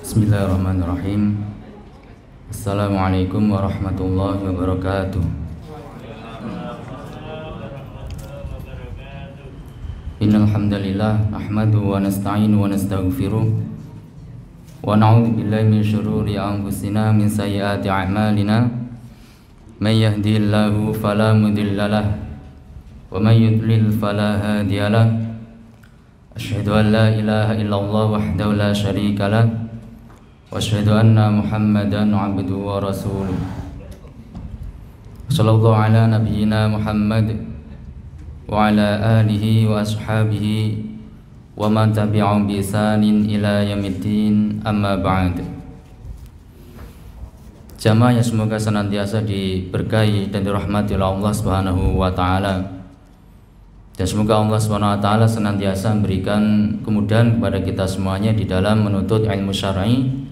Bismillahirrahmanirrahim. Assalamualaikum warahmatullahi wabarakatuh. Innal hamdalillah nahmaduhu wa nasta'inu wa nastaghfiruh wa na'udzu billahi min syururi anfusina min sayyiati a'malina. May yahdihillahu fala mudilla lahu wa may yudlil fala hadiya lahu. Asyhadu an la ilaha illallah wahdahu la syarika lahu wa asyhadu anna Muhammadan 'abduhu wa rasuluh. Sallallahu ala nabiyyina Muhammad wa ala alihi wa ashabihi wa man tabi'ahum bi ihsanin ila yaumiddin, amma ba'd. Jamaah yang semoga senantiasa diberkahi dan dirahmati oleh Allah Subhanahu wa taala. Dan semoga Allah Subhanahu wa taala senantiasa memberikan kemudahan kepada kita semuanya di dalam menuntut ilmu syar'i,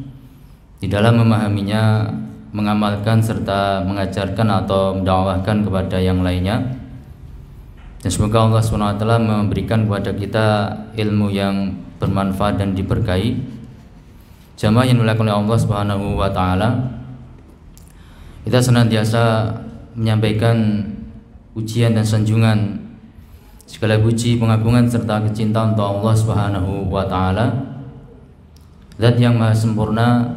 di dalam memahaminya, mengamalkan serta mengajarkan atau mendakwahkan kepada yang lainnya. Dan semoga Allah Subhanahu wa taala memberikan kepada kita ilmu yang bermanfaat dan diberkahi. Jamaah yang dimuliakan oleh Allah Subhanahu wa taala, kita senantiasa menyampaikan pujian dan sanjungan, segala puji, pengagungan serta kecintaan untuk Allah Subhanahu wa taala, Zat yang maha sempurna,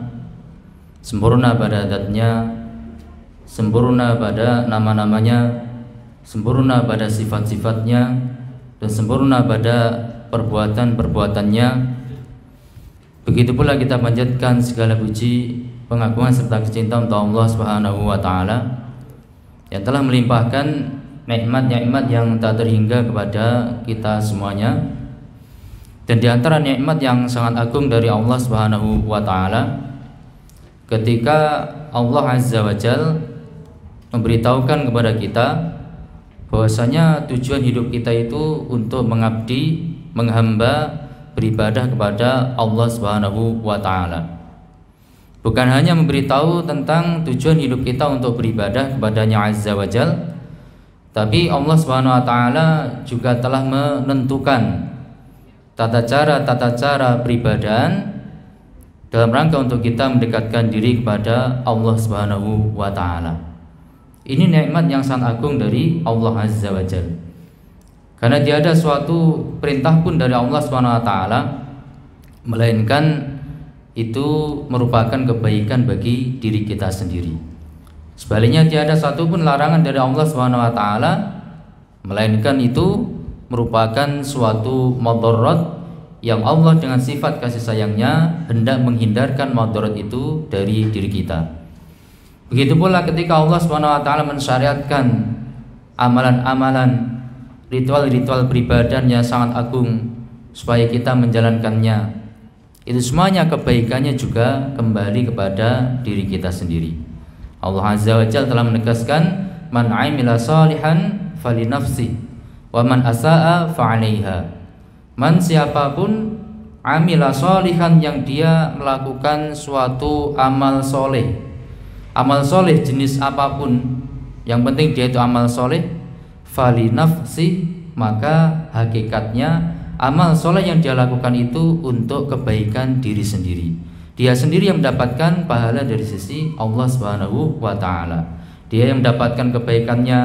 sempurna pada zatnya, sempurna pada nama-namanya, sempurna pada sifat-sifatnya, dan sempurna pada perbuatan-perbuatannya. Begitu pula kita panjatkan segala puji, pengagungan serta kecintaan untuk Allah Subhanahu wa taala yang telah melimpahkan nikmat-nikmat yang tak terhingga kepada kita semuanya. Dan di antara nikmat yang sangat agung dari Allah Subhanahu wa taala, ketika Allah Azza wa Jalla memberitahukan kepada kita bahwasanya tujuan hidup kita itu untuk mengabdi, menghamba, beribadah kepada Allah Subhanahu wa taala. Bukan hanya memberitahu tentang tujuan hidup kita untuk beribadah kepadanya Azza wa Jalla, tapi Allah Subhanahu wa taala juga telah menentukan tata cara peribadahan dalam rangka untuk kita mendekatkan diri kepada Allah Subhanahu wa taala. Ini nikmat yang sangat agung dari Allah Azza wa Jalla. Karena tiada suatu perintah pun dari Allah Subhanahu wa taala melainkan itu merupakan kebaikan bagi diri kita sendiri. Sebaliknya tiada satupun larangan dari Allah Subhanahu wa taala melainkan itu merupakan suatu madarat yang Allah dengan sifat kasih sayangnya hendak menghindarkan madarat itu dari diri kita. Begitu pula ketika Allah Subhanahu wa taala mensyariatkan amalan-amalan, ritual-ritual peribadahan yang sangat agung supaya kita menjalankannya, itu semuanya kebaikannya juga kembali kepada diri kita sendiri. Allah Azza wa Jalla telah menegaskan, man 'amila salihan falinafsi wa man asaa fa'alaiha. Man, siapapun, amila salihan, yang dia melakukan suatu amal soleh. Amal soleh jenis apapun, yang penting dia itu amal soleh. Falinafsi, maka hakikatnya amal soleh yang dia lakukan itu untuk kebaikan diri sendiri. Dia sendiri yang mendapatkan pahala dari sisi Allah Subhanahu wa taala. Dia yang mendapatkan kebaikannya,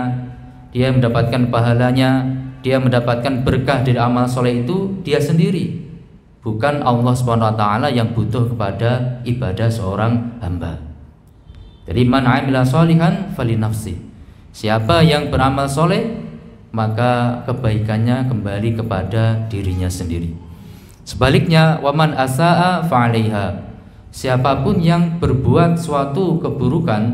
dia yang mendapatkan pahalanya, dia mendapatkan berkah dari amal soleh itu dia sendiri. Bukan Allah Subhanahu wa taala yang butuh kepada ibadah seorang hamba. Jadi man 'amila sholihan falinafsi. Siapa yang beramal soleh, maka kebaikannya kembali kepada dirinya sendiri. Sebaliknya, waman asaa fa'alaiha. Siapapun yang berbuat suatu keburukan,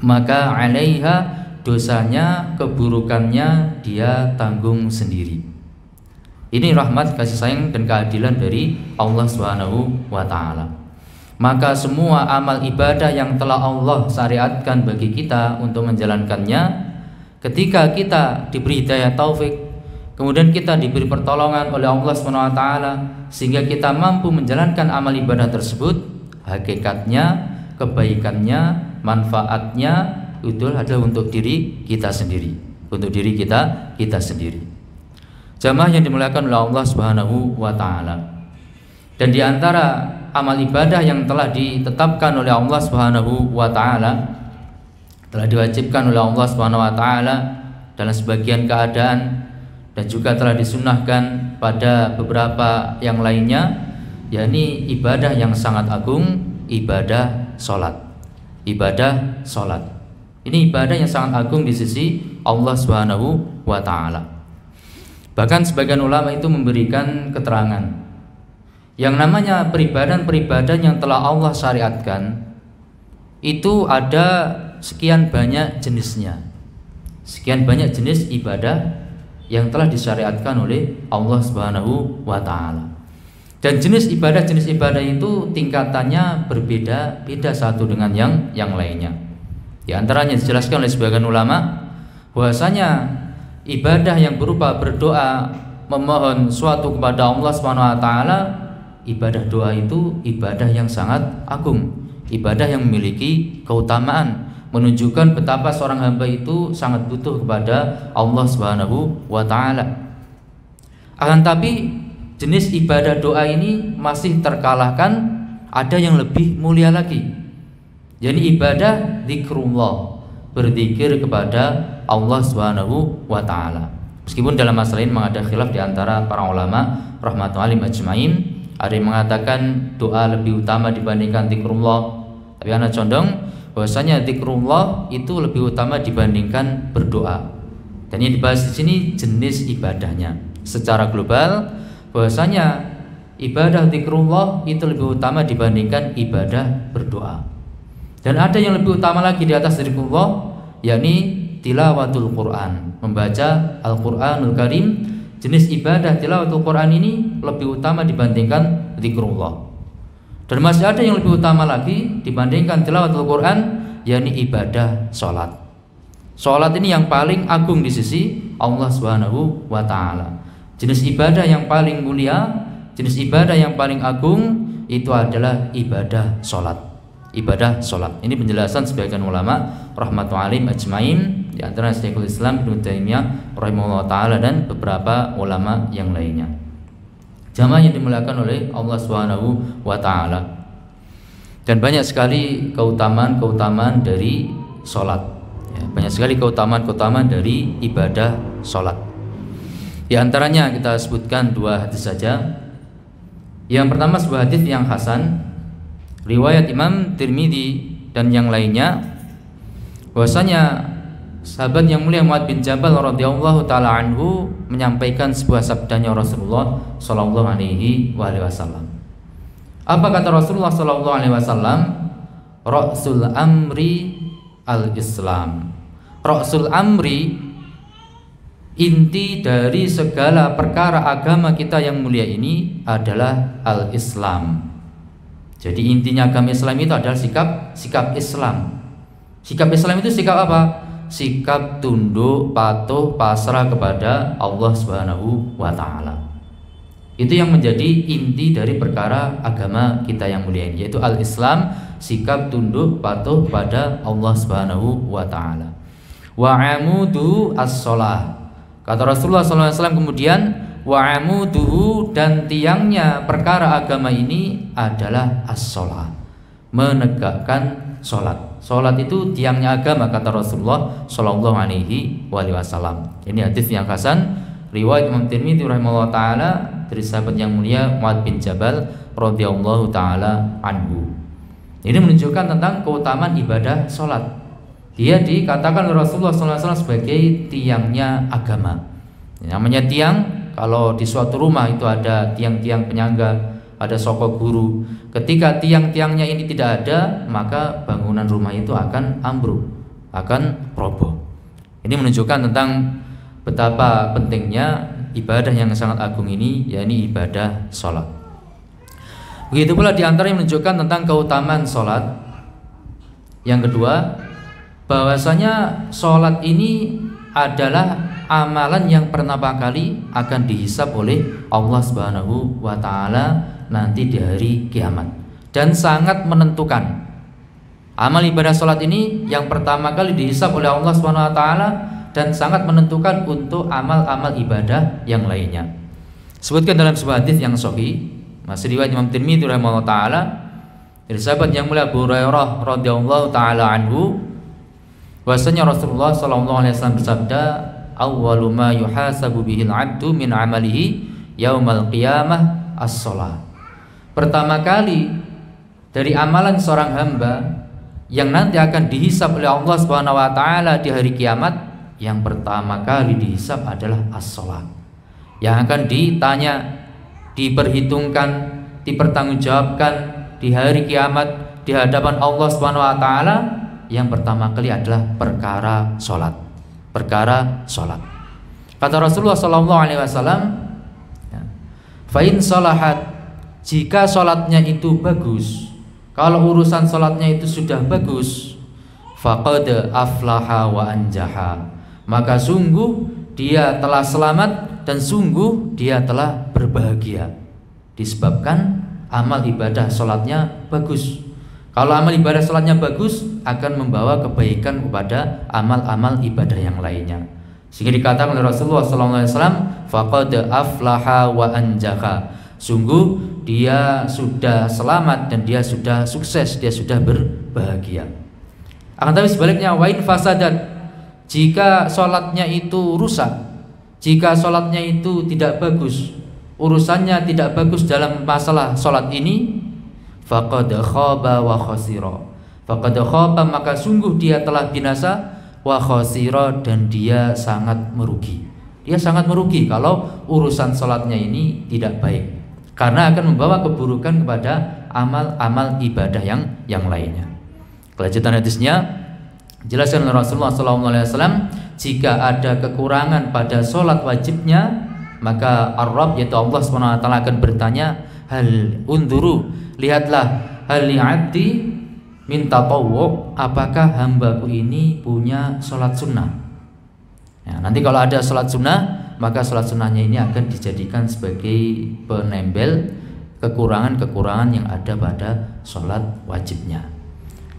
maka 'alaiha, dosanya, keburukannya dia tanggung sendiri. Ini rahmat, kasih sayang dan keadilan dari Allah Subhanahu wa taala. Maka semua amal ibadah yang telah Allah syariatkan bagi kita untuk menjalankannya, ketika kita diberi hidayah taufik, kemudian kita diberi pertolongan oleh Allah Subhanahu wa taala sehingga kita mampu menjalankan amal ibadah tersebut, hakikatnya, kebaikannya, manfaatnya itu adalah untuk diri kita sendiri, untuk diri kita sendiri. Jamaah yang dimuliakan oleh Allah Subhanahu wa taala. Dan di antara amal ibadah yang telah ditetapkan oleh Allah Subhanahu wa taala, telah diwajibkan oleh Allah Subhanahu wa taala dalam sebagian keadaan dan juga telah disunnahkan pada beberapa yang lainnya, yakni ibadah yang sangat agung, ibadah salat. Ibadah salat. Ini ibadah yang sangat agung di sisi Allah Subhanahu wa taala. Bahkan sebagian ulama itu memberikan keterangan yang namanya peribadahan-peribadahan yang telah Allah syariatkan itu ada sekian banyak jenisnya. Sekian banyak jenis ibadah yang telah disyariatkan oleh Allah Subhanahu wa taala. Dan jenis ibadah itu tingkatannya berbeda-beda satu dengan yang lainnya. Di antaranya dijelaskan oleh sebagian ulama bahwasanya ibadah yang berupa berdoa memohon suatu kepada Allah Subhanahu wa taala, ibadah doa itu ibadah yang sangat agung, ibadah yang memiliki keutamaan, menunjukkan betapa seorang hamba itu sangat butuh kepada Allah Subhanahu wa taala. Akan tapi jenis ibadah doa ini masih terkalahkan, ada yang lebih mulia lagi, yakni ibadah zikrullah, berzikir kepada Allah Subhanahu wa taala. Meskipun dalam masalah ini memang ada khilaf di antara para ulama rahmatullahi ajmain. Ada yang mengatakan doa lebih utama dibandingkan zikrullah, tapi ana condong bahwasanya zikrullah itu lebih utama dibandingkan berdoa. Dan yang dibahas di sini jenis ibadahnya. Secara global bahwasanya ibadah zikrullah itu lebih utama dibandingkan ibadah berdoa. Dan ada yang lebih utama lagi di atas zikrullah, yakni tilawatul Quran, membaca Al-Qur'anul Karim. Jenis ibadah tilawatul Quran ini lebih utama dibandingkan zikrullah. Dan masih ada yang lebih utama lagi dibandingkan tilawatul Quran, yakni ibadah salat. Salat ini yang paling agung di sisi Allah Subhanahu wa taala. Jenis ibadah yang paling mulia, jenis ibadah yang paling agung itu adalah ibadah salat. Ibadah salat. Ini penjelasan sebagian ulama rahmatullahi ajmain, di antara Syekhul Islam Ibnu Taimiyah rahimahullah taala dan beberapa ulama yang lainnya. Jamaah yang dimuliakan oleh Allah Subhanahu wa taala. Dan banyak sekali keutamaan-keutamaan dari salat. Ya, banyak sekali keutamaan-keutamaan dari ibadah salat. Di antaranya kita sebutkan dua hadis saja. Yang pertama sebuah hadis yang hasan, riwayat Imam Tirmidzi dan yang lainnya, bahwasanya sahabat yang mulia Mu'adz bin Jabal radhiyallahu taala anhu menyampaikan sebuah sabdanya Rasulullah sallallahu alaihi wasallam. Apa kata Rasulullah sallallahu alaihi wasallam? Ra'sul amri al-Islam. Ra'sul amri, inti dari segala perkara agama kita yang mulia ini adalah al-Islam. Jadi intinya agama Islam itu adalah sikap Islam. Sikap Islam itu sikap apa? Sikap tunduk, patuh, pasrah kepada Allah Subhanahu wa taala. Itu yang menjadi inti dari perkara agama kita yang mulia ini, yaitu al-Islam, sikap tunduk, patuh kepada Allah Subhanahu wa taala. Wa amudu as-shalah. Kata Rasulullah SAW kemudian, wa amuduhu, dan tiangnya perkara agama ini adalah as-shalah, menegakkan salat. Salat itu tiangnya agama, kata Rasulullah sallallahu alaihi wasallam. Ini hadis yang hasan, riwayat Imam Tirmidzi rahimahullah taala dari sahabat yang mulia Mu'adz bin Jabal radhiyallahu taala anhu. Ini menunjukkan tentang keutamaan ibadah salat. Dia dikatakan oleh Rasulullah sallallahu alaihi wasallam sebagai tiangnya agama. Namanya tiang, kalau di suatu rumah itu ada tiang-tiang penyangga, ada sokok guru. Ketika tiang-tiangnya ini tidak ada, maka bangunan rumah itu akan ambruk, akan roboh. Ini menunjukkan tentang betapa pentingnya ibadah yang sangat agung ini, yakni ibadah sholat. Begitu pula diantara yang menunjukkan tentang keutamaan sholat. Yang kedua, bahwasanya sholat ini adalah amalan yang pertama kali akan dihisab oleh Allah Subhanahu wa taala nanti di hari kiamat, dan sangat menentukan. Amal ibadah sholat ini yang pertama kali dihisab oleh Allah Subhanahu wa taala dan sangat menentukan untuk amal-amal ibadah yang lainnya. Sebutkan dalam sebuah hadis yang sahih, Masih riwayat Imam Tirmidzi rahimahullah taala dari sahabat yang mulia Abu Hurairah radhiyallahu taala anhu, bahwasanya Rasulullah sallallahu alaihi wasallam bersabda, awwalu ma yuhasabu bihil 'abdu min 'amalihi yaumal qiyamah as-shalah. Pertama kali dari amalan seorang hamba yang nanti akan dihisab oleh Allah Subhanahu wa taala di hari kiamat, yang pertama kali dihisab adalah as-shalah. Yang akan ditanya, diperhitungkan, dipertanggungjawabkan di hari kiamat di hadapan Allah Subhanahu wa taala, yang pertama kali adalah perkara sholat. Perkara sholat. Kata Rasulullah sallallahu alaihi wasallam, fa in salahat, jika sholatnya itu bagus, kalau urusan sholatnya itu sudah bagus, faqad aflaha wa anjaha, maka sungguh dia telah selamat dan sungguh dia telah berbahagia, disebabkan amal ibadah sholatnya bagus. Kalau amal ibadah sholatnya bagus, akan membawa kebaikan kepada amal-amal ibadah yang lainnya. Sehingga dikatakan oleh Rasulullah SAW, faqad aflaha wa anjaha, sungguh dia sudah selamat dan dia sudah sukses, dia sudah berbahagia. Akan tapi sebaliknya, wa in fasadat, jika sholatnya itu rusak, jika sholatnya itu tidak bagus, urusannya tidak bagus dalam masalah sholat ini, faqad khaba wa khasira, faqad khaba, maka sungguh dia telah binasa, wa khasira, dan dia sangat merugi. Dia sangat merugi kalau urusan sholatnya ini tidak baik, karena akan membawa keburukan kepada amal-amal ibadah yang lainnya. Kelanjutan hadisnya jelaskan oleh Rasulullah SAW, jika ada kekurangan pada sholat wajibnya, maka Ar-Rabb, yaitu Allah SWT, akan bertanya, hal unduru, lihatlah, hal li'abdi min tatawwu, apakah hambaku ini punya sholat sunnah. Ya, nanti kalau ada sholat sunnah, maka sholat sunnahnya ini akan dijadikan sebagai penembel kekurangan-kekurangan yang ada pada sholat wajibnya.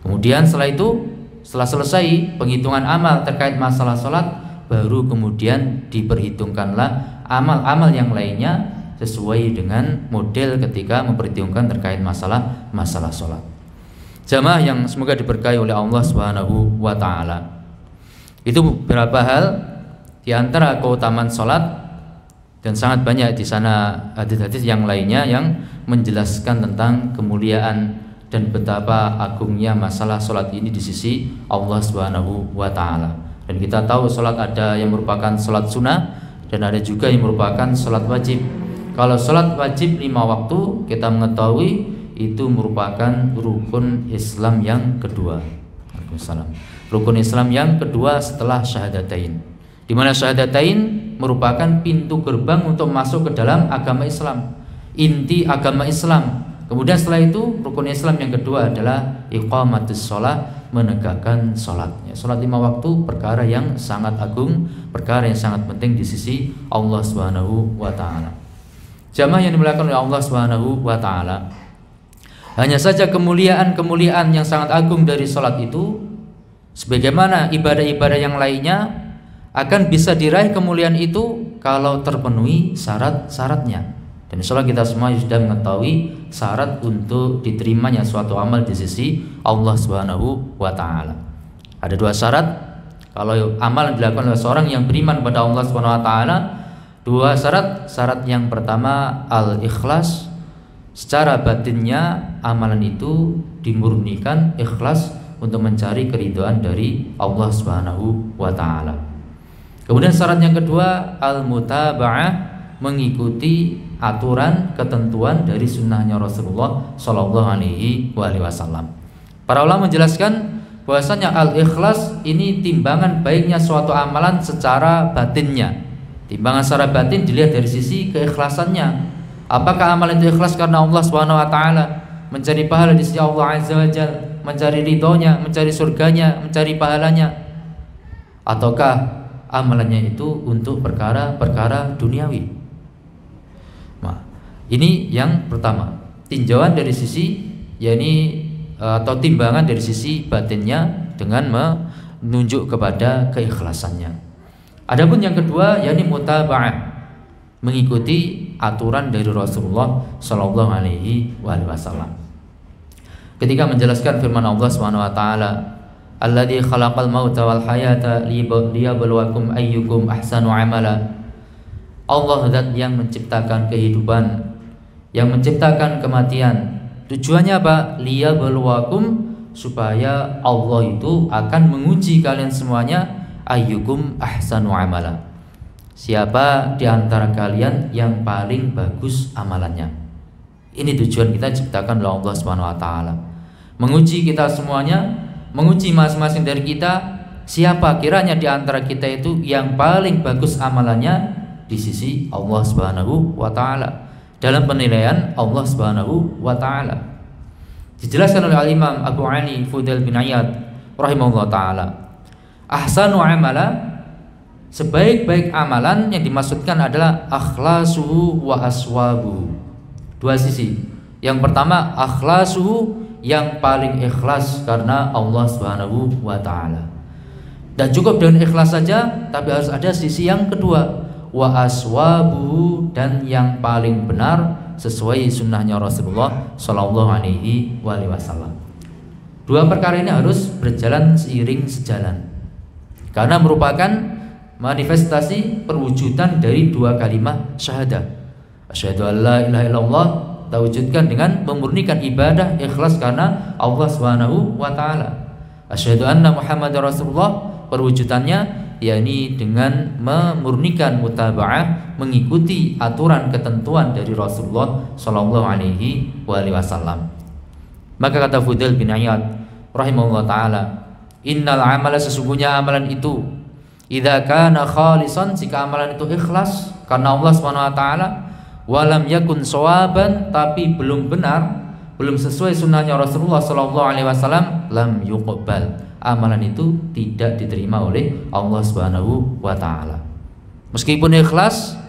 Kemudian setelah itu, setelah selesai penghitungan amal terkait masalah sholat, baru kemudian diperhitungkanlah amal-amal yang lainnya sesuai dengan model ketika memperhitungkan terkait masalah sholat. Jamaah yang semoga diberkahi oleh Allah Subhanahu wa taala. Itu beberapa hal di antara keutamaan sholat, dan sangat banyak di sana hadis-hadis yang lainnya yang menjelaskan tentang kemuliaan dan betapa agungnya masalah sholat ini di sisi Allah Subhanahu wa taala. Dan kita tahu sholat ada yang merupakan sholat sunnah dan ada juga yang merupakan sholat wajib. Kalau sholat wajib 5 waktu, kita mengetahui itu merupakan rukun Islam yang kedua. Rukun Islam yang kedua setelah syahadatain, di mana syahadatain merupakan pintu gerbang untuk masuk ke dalam agama Islam, inti agama Islam. Kemudian setelah itu rukun Islam yang kedua adalah iqamatus shalah, menegakkan sholat. Sholat 5 waktu perkara yang sangat agung, perkara yang sangat penting di sisi Allah Subhanahu wa taala. Jamaah yang dimuliakan oleh Allah Subhanahu wa taala, hanya saja kemuliaan-kemuliaan yang sangat agung dari sholat itu, sebagaimana ibadah-ibadah yang lainnya, akan bisa diraih kemuliaan itu kalau terpenuhi syarat-syaratnya. Dan insya Allah kita semua sudah mengetahui syarat untuk diterimanya suatu amal di sisi Allah Subhanahu wa taala. Ada 2 syarat kalau amal yang dilakukan oleh seorang yang beriman pada Allah Subhanahu wa taala. 2 syarat. Syarat yang pertama al-ikhlas, secara batinnya amalan itu dimurnikan ikhlas untuk mencari keridhaan dari Allah Subhanahu wa taala. Kemudian syarat yang kedua al-mutaba'ah, mengikuti aturan ketentuan dari sunnahnya Rasulullah Shallallahu Alaihi Wasallam. Para ulama menjelaskan bahwasanya al-ikhlas ini timbangan baiknya suatu amalan secara batinnya. Timbangan secara batin dilihat dari sisi keikhlasannya. Apakah amalan itu ikhlas karena Allah Subhanahu wa taala, mencari pahala di sisi Allah Azza wa Jalla, mencari ridhonya, mencari surganya, mencari pahalanya, ataukah amalannya itu untuk perkara-perkara duniawi? Nah, ini yang pertama, tinjauan dari sisi yakni atau timbangan dari sisi batinnya dengan menunjuk kepada keikhlasannya. Adapun yang kedua yakni mutaba'ah, mengikuti aturan dari Rasulullah Shallallahu Alaihi Wasallam. Ketika menjelaskan firman Allah Subhanahu Wa Taala, Alladzi khalaqal mauta wal hayata liyabluwakum ayyukum ahsanu amala. Allah zat yang menciptakan kehidupan, yang menciptakan kematian. Tujuannya apa? Liyabluwakum, supaya Allah itu akan menguji kalian semuanya, ayyukum ahsanu amala. Siapa di antara kalian yang paling bagus amalannya. Ini tujuan kita diciptakan oleh Allah Subhanahu wa taala. Menguji kita semuanya, menguji masing-masing dari kita, siapa kiranya di antara kita itu yang paling bagus amalannya di sisi Allah Subhanahu wa taala, dalam penilaian Allah Subhanahu wa taala. Dijelaskan oleh Al-Imam Abu Ali Fudail bin Iyad rahimahullah taala, ahsanu amala, sebaik-baik amalan yang dimaksudkan adalah akhlasuhu wa aswabuhu. Dua sisi. Yang pertama akhlasuhu, yang paling ikhlas karena Allah Subhanahu wa taala. Dan cukup dengan ikhlas saja, tapi harus ada sisi yang kedua, wa aswabuhu, dan yang paling benar sesuai sunnahnya Rasulullah Shallallahu Alaihi Wasallam. Dua perkara ini harus berjalan seiring sejalan, karena merupakan manifestasi perwujudan dari dua kalimat syahadah. Asyhadu an la ilaha illallah, kita wujudkan dengan memurnikan ibadah ikhlas karena Allah Subhanahu wa taala. Asyhadu anna Muhammadar Rasulullah, perwujudannya yakni dengan memurnikan mutaba'ah, mengikuti aturan ketentuan dari Rasulullah Shallallahu Alaihi Wasallam. Maka kata Fudail bin Iyad rahimahullah taala, innal amala, sesungguhnya amalan itu, idza kana khalisan, jika amalan itu ikhlas karena Allah Subhanahu wa taala, walam yakun shawaban, tapi belum benar, belum sesuai sunnahnya Rasulullah Shallallahu Alaihi Wasallam, lam yuqbal, amalan itu tidak diterima oleh Allah Subhanahu wa taala. Meskipun ikhlas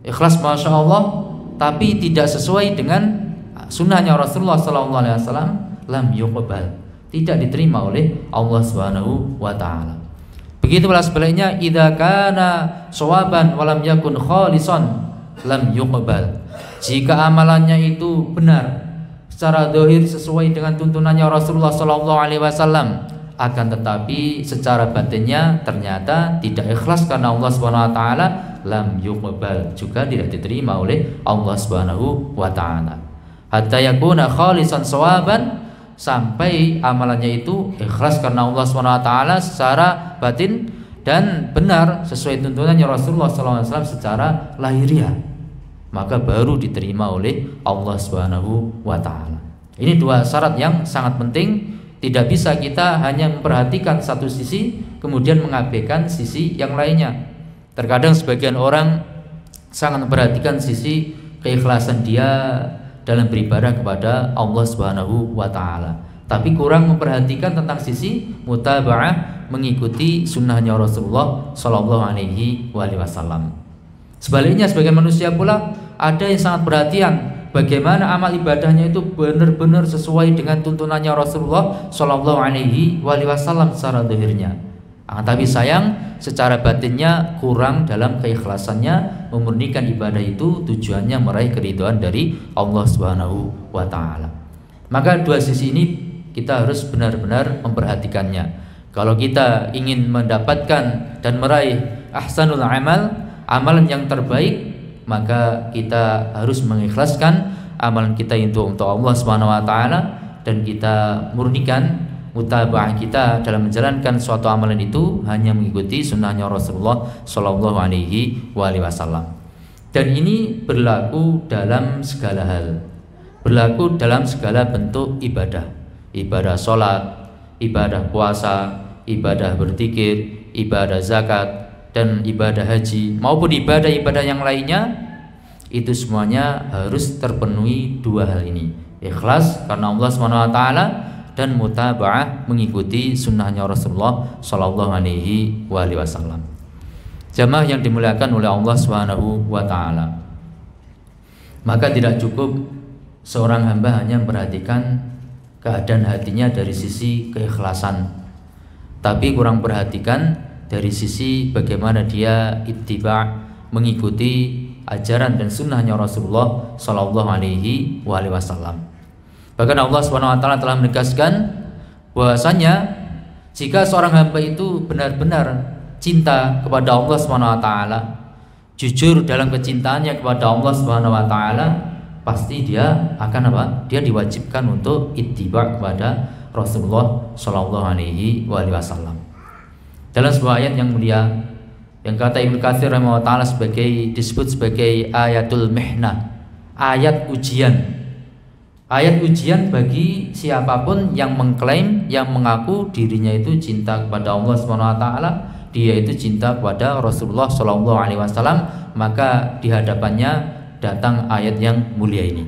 masya Allah, tapi tidak sesuai dengan sunnahnya Rasulullah Shallallahu Alaihi Wasallam, lam yuqbal, tidak diterima oleh Allah Subhanahu wa taala. Begitu pula sebaliknya, idza kana shawaban walam yakun khalisan, lam yuqbal, jika amalannya itu benar secara zahir sesuai dengan tuntunannya Rasulullah Shallallahu Alaihi Wasallam, akan tetapi secara batinnya ternyata tidak ikhlas karena Allah Subhanahu wa taala, lam yuqbal, juga tidak diterima oleh Allah Subhanahu wa taala. Hatta yakuna khalisan shawaban, sampai amalannya itu ikhlas karena Allah Subhanahu wa taala secara batin dan benar sesuai tuntunannya Rasulullah sallallahu alaihi wasallam secara lahiriah, maka baru diterima oleh Allah Subhanahu wa taala. Ini dua syarat yang sangat penting. Tidak bisa kita hanya memperhatikan satu sisi kemudian mengabaikan sisi yang lainnya. Terkadang sebagian orang sangat memperhatikan sisi keikhlasan dia dalam beribadah kepada Allah Subhanahu wa taala, tapi kurang memperhatikan tentang sisi mutaba'ah, mengikuti sunnahnya Rasulullah Shallallahu Alaihi Wasallam. Sebaliknya sebagian manusia pula ada yang sangat perhatian bagaimana amal ibadahnya itu benar-benar sesuai dengan tuntunannya Rasulullah Shallallahu Alaihi Wasallam secara zahirnya, tapi sayang secara batinnya kurang dalam keikhlasannya memurnikan ibadah itu tujuannya meraih keridhaan dari Allah Subhanahu wa taala. Maka dua sisi ini kita harus benar-benar memperhatikannya. Kalau kita ingin mendapatkan dan meraih ahsanul amal, amalan yang terbaik, maka kita harus mengikhlaskan amalan kita itu untuk Allah Subhanahu wa taala, dan kita murnikan mutaba'ah kita dalam menjalankan suatu amalan itu hanya mengikuti sunnahnya Rasulullah Shallallahu Alaihi Wasallam. Dan ini berlaku dalam segala hal, berlaku dalam segala bentuk ibadah, ibadah sholat, ibadah puasa, ibadah berzikir, ibadah zakat, dan ibadah haji maupun ibadah-ibadah yang lainnya, itu semuanya harus terpenuhi dua hal ini, ikhlas karena Allah Subhanahu wa taala dan mutaba'ah, mengikuti sunnahnya Rasulullah Shallallahu Alaihi Wasallam. Jamaah yang dimuliakan oleh Allah Subhanahu wa taala, maka tidak cukup seorang hamba hanya memperhatikan keadaan hatinya dari sisi keikhlasan, tapi kurang perhatikan dari sisi bagaimana dia ittiba', mengikuti ajaran dan sunnahnya Rasulullah Shallallahu Alaihi Wasallam. Bahkan Allah Subhanahu Wa Taala telah menegaskan bahwasanya jika seorang hamba itu benar-benar cinta kepada Allah Subhanahu Wa Taala, jujur dalam kecintaannya kepada Allah Subhanahu Wa Taala, pasti dia akan apa? Dia diwajibkan untuk ittiba kepada Rasulullah Shallallahu Alaihi Wasallam. Dalam sebuah ayat yang mulia, yang kata Ibnu Katsir rahimahullah taala disebut sebagai ayatul mihnah, ayat ujian. Ayat ujian bagi siapapun yang mengklaim, yang mengaku dirinya itu cinta kepada Allah Subhanahu Wa Taala, dia itu cinta kepada Rasulullah Shallallahu Alaihi Wasallam, maka di hadapannya datang ayat yang mulia ini.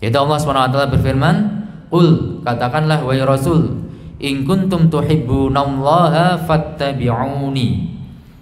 Yaitu Allah Subhanahu Wa Taala berfirman, "Qul, katakanlah wahai Rasul, in kuntum tuhibbunallaha fattabi'uni."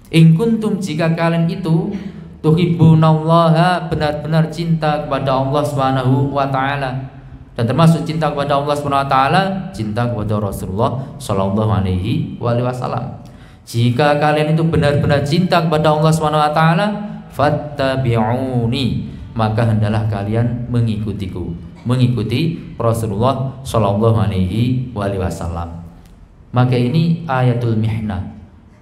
In kuntum, jika kalian itu tuhibbunallaha, benar-benar cinta kepada Allah Subhanahu wa taala, dan termasuk cinta kepada Allah Subhanahu wa taala, cinta kepada Rasulullah Shallallahu Alaihi Wasallam. Jika kalian itu benar-benar cinta kepada Allah Subhanahu wa taala, fattabi'uni, maka hendaklah kalian mengikutiku, mengikuti Rasulullah Shallallahu Alaihi Wasallam. Maka ini ayatul mihnah,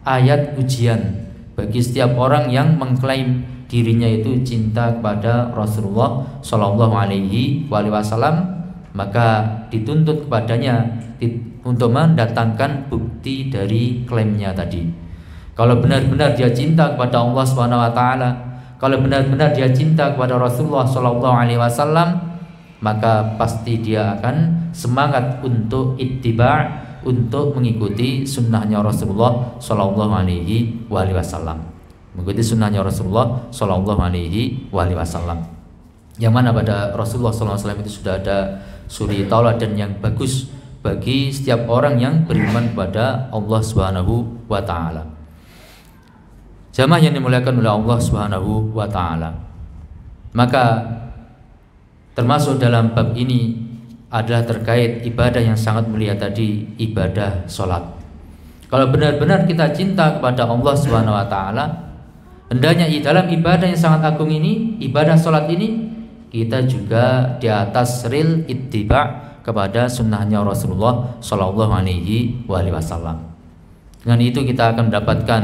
ayat ujian bagi setiap orang yang mengklaim dirinya itu cinta kepada Rasulullah Shallallahu Alaihi Wasallam, maka dituntut kepadanya untuk mendatangkan bukti dari klaimnya tadi. Kalau benar-benar dia cinta kepada Allah Subhanahu Wa Taala, kalau benar-benar dia cinta kepada Rasulullah Shallallahu Alaihi Wasallam, maka pasti dia akan semangat untuk ittiba', untuk mengikuti sunnahnya Rasulullah Shallallahu Alaihi Wasallam, mengikuti sunnahnya Rasulullah Shallallahu Alaihi Wasallam. Yang mana pada Rasulullah Shallallahu Alaihi Wasallam itu sudah ada suri tauladan yang bagus bagi setiap orang yang beriman kepada Allah Subhanahu Wa Taala. Jamaah yang dimuliakan oleh Allah Subhanahu Wa Taala, maka termasuk dalam bab ini adalah terkait ibadah yang sangat mulia tadi, ibadah sholat. Kalau benar-benar kita cinta kepada Allah Subhanahu Wa Taala, hendaknya dalam ibadah yang sangat agung ini, ibadah sholat ini, kita juga di atas ril ittiba' kepada sunnahnya Rasulullah Shallallahu Alaihi Wasallam. Dengan itu kita akan mendapatkan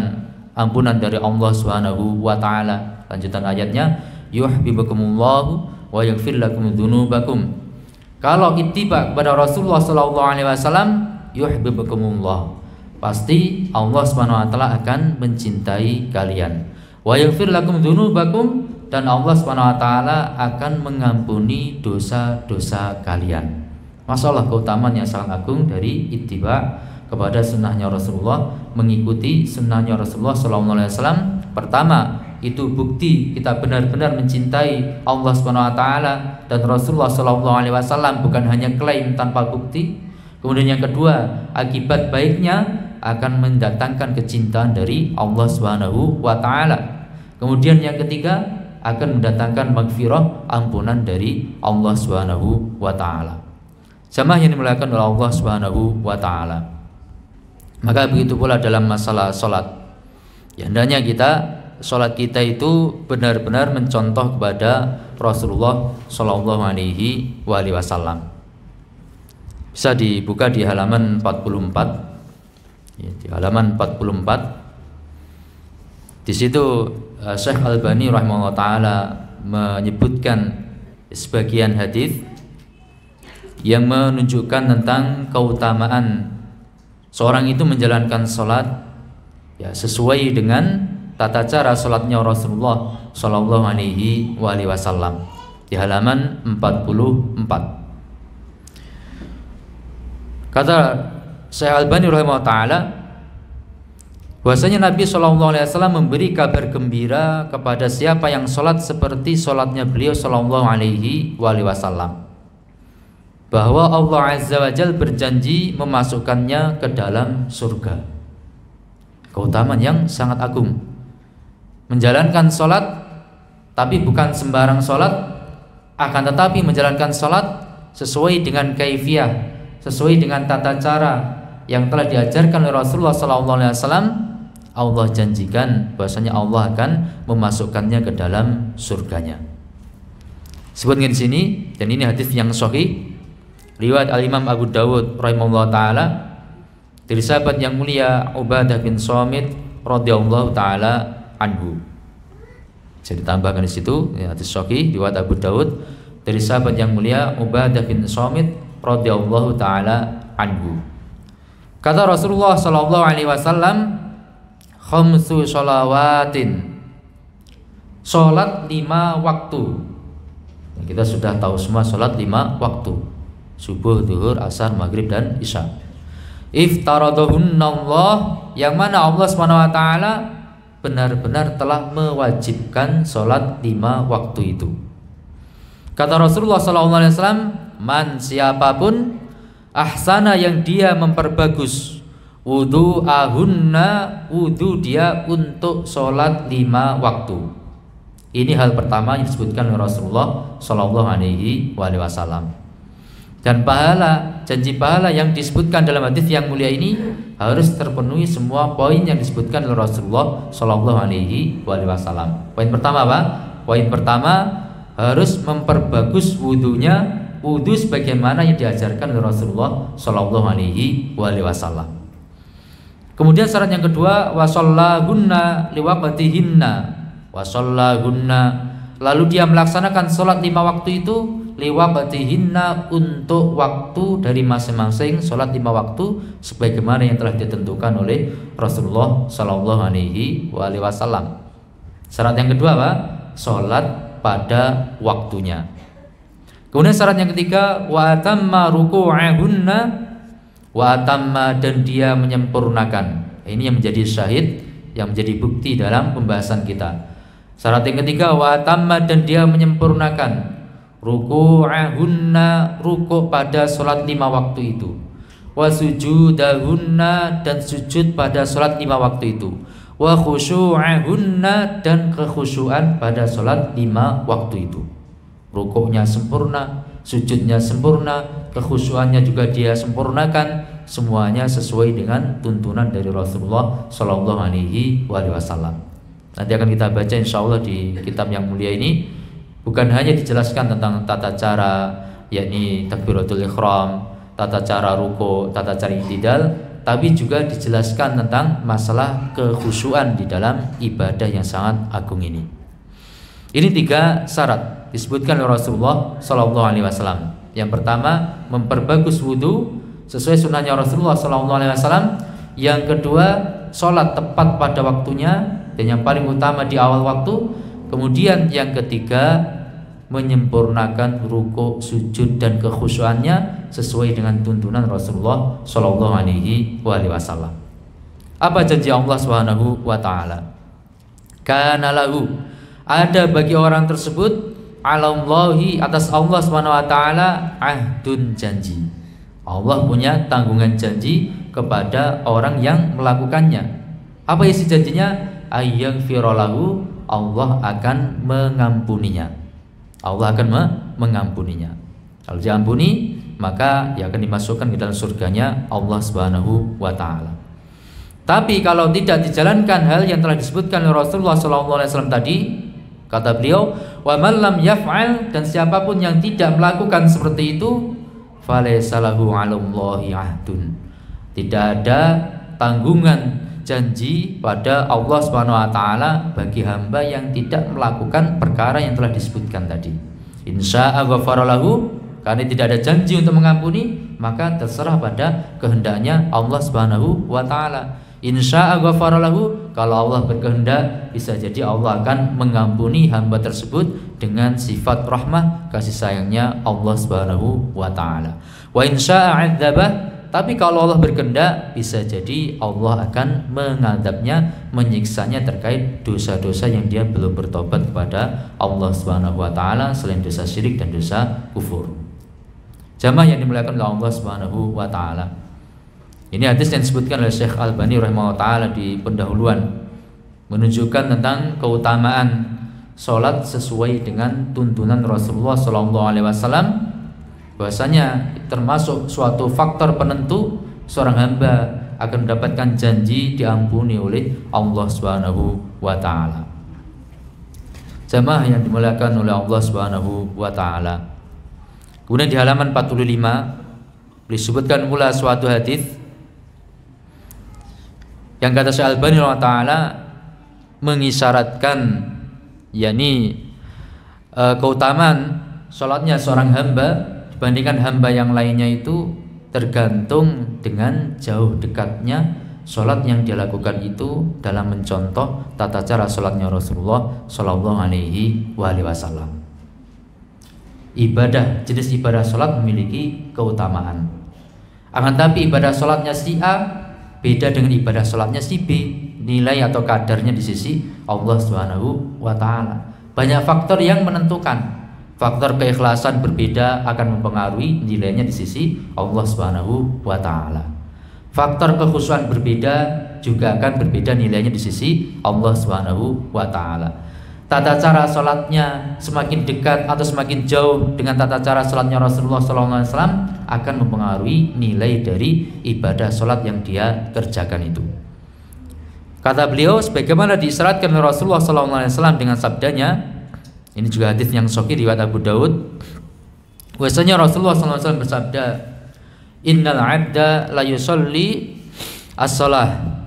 ampunan dari Allah Subhanahu Wa Taala. Lanjutan ayatnya, yuhibbukumullahu wa yaghfir lakum dzunubakum. Kalau ittiba kepada Rasulullah Sallallahu Alaihi Wasallam, yuhibbukumullah, pasti Allah Subhanahu Wa Taala akan mencintai kalian. Wa yaghfir lakum dzunubakum, dan Allah Subhanahu Wa Taala akan mengampuni dosa-dosa kalian. Masalah keutamaan yang sangat agung dari ittiba kepada sunnahnya Rasulullah, mengikuti sunnahnya Rasulullah Sallallahu Alaihi Wasallam. Pertama, itu bukti kita benar-benar mencintai Allah Subhanahu Wa Taala dan Rasulullah Sallallahu Alaihi Wasallam, bukan hanya klaim tanpa bukti. Kemudian yang kedua, akibat baiknya akan mendatangkan kecintaan dari Allah Subhanahu Wa Taala. Kemudian yang ketiga, akan mendatangkan maghfirah, ampunan dari Allah Subhanahu Wa Taala. Jamaah yang dimuliakan oleh Allah Subhanahu Wa Taala, maka begitu pula dalam masalah sholat, ya hendaknya sholat kita itu benar-benar mencontoh kepada Rasulullah Shallallahu Alaihi Wasallam. Bisa dibuka di halaman 44, ya, di halaman 44. Di situ Syekh Albani rahimahullah taala menyebutkan sebagian hadis yang menunjukkan tentang keutamaan seorang itu menjalankan sholat ya sesuai dengan tata cara sholatnya Rasulullah Shallallahu Alaihi Wasallam di halaman 44. Kata Syekh Albani rahimahullah taala, bahwasanya Nabi Shallallahu Alaihi Wasallam memberi kabar gembira kepada siapa yang sholat seperti sholatnya beliau Shallallahu Alaihi Wasallam, bahwa Allah Azza wa Jalla berjanji memasukkannya ke dalam surga. Keutamaan yang sangat agung. Menjalankan sholat, tapi bukan sembarang sholat, akan tetapi menjalankan sholat sesuai dengan kaifiyah, sesuai dengan tata cara yang telah diajarkan oleh Rasulullah SAW, Allah janjikan bahwasanya Allah akan memasukkannya ke dalam surganya. Sebutkan di sini, dan ini hadis yang sahih riwayat Al-Imam Abu Dawud rahimahullah taala dari sahabat yang mulia Ubadah bin Samit radhiyallahu taala anhu. Jadi ditambahkan di situ ya, hadis sahih riwayat Abu Dawud dari sahabat yang mulia Ubadah bin Samit radhiyallahu taala anhu. Kata Rasulullah sallallahu alaihi wasallam, khamsu sholawatin, salat 5 waktu. Kita sudah tahu semua salat 5 waktu, subuh, zuhur, asar, maghrib dan isya. Iftaradahunna Allah, yang mana Allah SWT benar-benar telah mewajibkan salat 5 waktu itu. Kata Rasulullah SAW, man, siapapun, ahsana, yang dia memperbagus wudu ahunna, wudu dia untuk sholat 5 waktu. Ini hal pertama yang disebutkan oleh Rasulullah Sallallahu Alaihi Wasallam. Dan pahala, janji pahala yang disebutkan dalam hadis yang mulia ini harus terpenuhi semua poin yang disebutkan oleh Rasulullah Sallallahu Alaihi Wasallam. Poin pertama apa? Poin pertama, harus memperbagus wudunya, wudu sebagaimana yang diajarkan oleh Rasulullah Sallallahu Alaihi Wasallam. Kemudian syarat yang kedua, wasallahunna liwaqtihinna, wasallahunna, lalu dia melaksanakan sholat 5 waktu itu liwaqtihinna, untuk waktu dari masing-masing sholat 5 waktu sebagaimana yang telah ditentukan oleh Rasulullah Sallallahu Alaihi Wasallam. Syarat yang kedua apa? Sholat pada waktunya. Kemudian syarat yang ketiga, wa atamma ruku'ahunna wa atamma, dan dia menyempurnakan. Ini yang menjadi syahid, yang menjadi bukti dalam pembahasan kita. Syarat yang ketiga, wa atamma, dan dia menyempurnakan ruku'ahunna, rukuk pada salat 5 waktu itu, wa sujudahunna, dan sujud pada salat 5 waktu itu, wa khusyu'ahunna, dan kekhusyuan pada salat 5 waktu itu. Rukuknya sempurna, sujudnya sempurna, kekhusyuannya juga dia sempurnakan, semuanya sesuai dengan tuntunan dari Rasulullah Sallallahu Alaihi Wasallam. Nanti akan kita baca insyaallah di kitab yang mulia ini, bukan hanya dijelaskan tentang tata cara, yakni takbiratul ihram, tata cara ruku', tata cara i'tidal, tapi juga dijelaskan tentang masalah kekhusyuan di dalam ibadah yang sangat agung ini. Ini 3 syarat disebutkan oleh Rasulullah Sallallahu Alaihi Wasallam. Yang pertama, memperbagus wudu sesuai sunnahnya Rasulullah Sallallahu Alaihi Wasallam. Yang kedua, sholat tepat pada waktunya, dan yang paling utama di awal waktu. Kemudian yang ketiga, menyempurnakan rukuk, sujud, dan kekhusyuannya sesuai dengan tuntunan Rasulullah Sallallahu Alaihi Wasallam. Apa janji Allah Subhanahu wa Ta'ala? Kana lahu, ada bagi orang tersebut, alallahi, atas Allah SWT, ahdun, janji. Allah punya tanggungan janji kepada orang yang melakukannya. Apa isi janjinya? Ayyaghfiralahu, Allah akan mengampuninya. Allah akan mengampuninya. Kalau diampuni, maka dia akan dimasukkan ke dalam surganya Allah Subhanahu wa Ta'ala. Tapi kalau tidak dijalankan hal yang telah disebutkan oleh Rasulullah SAW tadi, kata beliau, wa man lam yaf'al, dan siapapun yang tidak melakukan seperti itu, falaysa lahu 'alallahi 'ahdun, tidak ada tanggungan janji pada Allah Subhanahu wa Ta'ala bagi hamba yang tidak melakukan perkara yang telah disebutkan tadi. Insya'a ghafara lahu, karena tidak ada janji untuk mengampuni, maka terserah pada kehendaknya Allah Subhanahu wa Ta'ala. Insya'a ghafara lahu, kalau Allah berkehendak bisa jadi Allah akan mengampuni hamba tersebut dengan sifat rahmah, kasih sayangnya Allah Subhanahu wa Ta'ala. Wa insya'a 'adzabah, tapi kalau Allah berkehendak bisa jadi Allah akan mengadabnya, menyiksanya terkait dosa-dosa yang dia belum bertobat kepada Allah Subhanahu wa Ta'ala, selain dosa syirik dan dosa kufur. Jamaah yang dimuliakan oleh Allah Subhanahu wa Ta'ala, ini hadis yang disebutkan oleh Syekh Albani rahimahullah ta'ala di pendahuluan, menunjukkan tentang keutamaan sholat sesuai dengan tuntunan Rasulullah SAW, bahwasanya termasuk suatu faktor penentu seorang hamba akan mendapatkan janji diampuni oleh Allah Subhanahu wa taala. Jamaah yang dimuliakan oleh Allah Subhanahu wa taala. Kemudian di halaman 45 disebutkan pula suatu hadis yang kata Syekh Al-Albani rahimahullah taala mengisyaratkan yakni keutamaan salatnya seorang hamba dibandingkan hamba yang lainnya itu tergantung dengan jauh dekatnya salat yang dilakukan itu dalam mencontoh tata cara salatnya Rasulullah sallallahu alaihi wasallam. Ibadah, jenis ibadah salat memiliki keutamaan. Akan tapi ibadah salatnya si A beda dengan ibadah salatnya si B, nilai atau kadarnya di sisi Allah Subhanahu wa taala. Banyak faktor yang menentukan. Faktor keikhlasan berbeda akan mempengaruhi nilainya di sisi Allah Subhanahu wa taala. Faktor kekhusyuan berbeda juga akan berbeda nilainya di sisi Allah Subhanahu wa taala. Tata cara salatnya semakin dekat atau semakin jauh dengan tata cara salatnya Rasulullah sallallahu alaihi wasallam akan mempengaruhi nilai dari ibadah salat yang dia kerjakan itu. Kata beliau sebagaimana diisyaratkan oleh Rasulullah sallallahu alaihi wasallam dengan sabdanya, ini juga hadis yang sahih riwayat Abu Daud. Bahwasanya Rasulullah sallallahu alaihi wasallam bersabda, "Innal 'abda la yusolli as-shalah."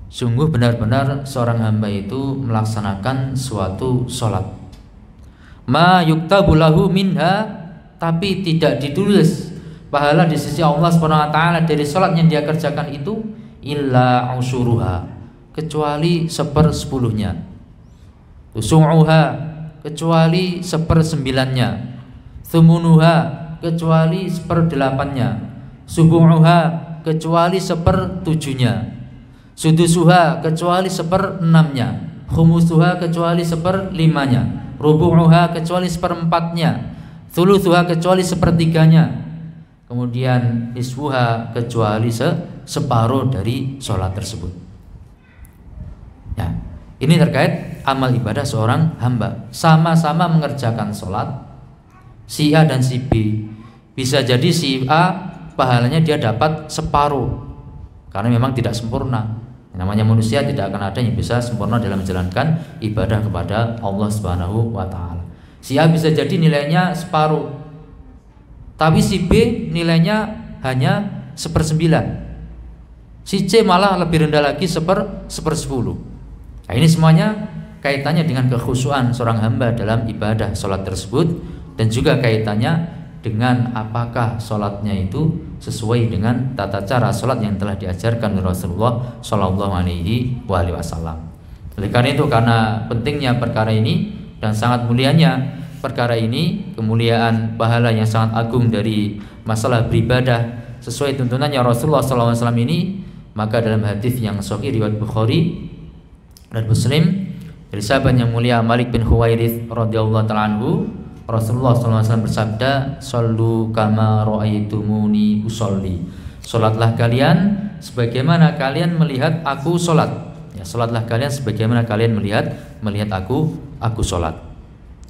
Sungguh benar-benar seorang hamba itu melaksanakan suatu sholat. Ma yuktabu lahu minha, tapi tidak ditulis pahala di sisi Allah Subhanahu wa taala dari sholat yang dia kerjakan itu illa usyuruha, kecuali 1/10-nya. Usu'uha, kecuali 1/9-nya. Thumunuha, kecuali 1/8-nya. Subu'uha, kecuali 1/7-nya. Sudusuha, kecuali 1/6-nya. Khumusuha, kecuali 1/5-nya. Rubu'uha, kecuali 1/4-nya. Thuluthuha, kecuali 1/3-nya. Kemudian nisfuha, kecuali separuh dari sholat tersebut. Ya, ini terkait amal ibadah seorang hamba. Sama-sama mengerjakan sholat, si A dan si B. Bisa jadi si A pahalanya dia dapat separuh, karena memang tidak sempurna. Namanya manusia tidak akan ada yang bisa sempurna dalam menjalankan ibadah kepada Allah Subhanahu wa taala. Si A bisa jadi nilainya separuh, tapi si B nilainya hanya 1/9. Si C malah lebih rendah lagi 1/10. Nah, ini semuanya kaitannya dengan kekhusyuan seorang hamba dalam ibadah sholat tersebut, dan juga kaitannya dengan apakah sholatnya itu sesuai dengan tata cara sholat yang telah diajarkan oleh Rasulullah Shallallahu Alaihi Wasallam. Oleh karena itu, karena pentingnya perkara ini dan sangat mulianya perkara ini, kemuliaan pahala yang sangat agung dari masalah beribadah sesuai tuntunannya Rasulullah Shallallahu Alaihi Wasallam ini, maka dalam hadis yang sahih riwayat Bukhari dan Muslim dari sahabat yang mulia Malik bin Huwairits radhiyallahu ta'ala anhu, Rasulullah SAW bersabda, "Shallu kama ra'aitumuni usolli." Salatlah kalian sebagaimana kalian melihat aku salat. Ya, salatlah kalian sebagaimana kalian melihat aku salat.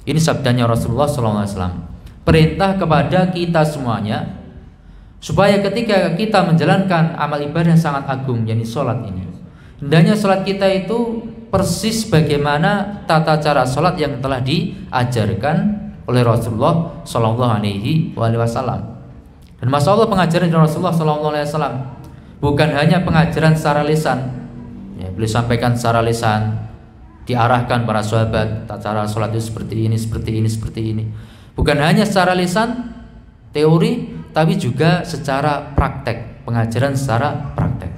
Ini sabdanya Rasulullah SAW. Perintah kepada kita semuanya supaya ketika kita menjalankan amal ibadah yang sangat agung, yakni salat ini, hendaknya salat kita itu persis bagaimana tata cara salat yang telah diajarkan oleh Rasulullah Sallallahu Alaihi Wasallam. Dan masya Allah, pengajaran dari Rasulullah Sallallahu Alaihi Wasallam bukan hanya pengajaran secara lisan. Ya, beliau sampaikan secara lisan, diarahkan para sahabat, cara sholat itu seperti ini, seperti ini, seperti ini. Bukan hanya secara lisan, teori, tapi juga secara praktek, pengajaran secara praktek.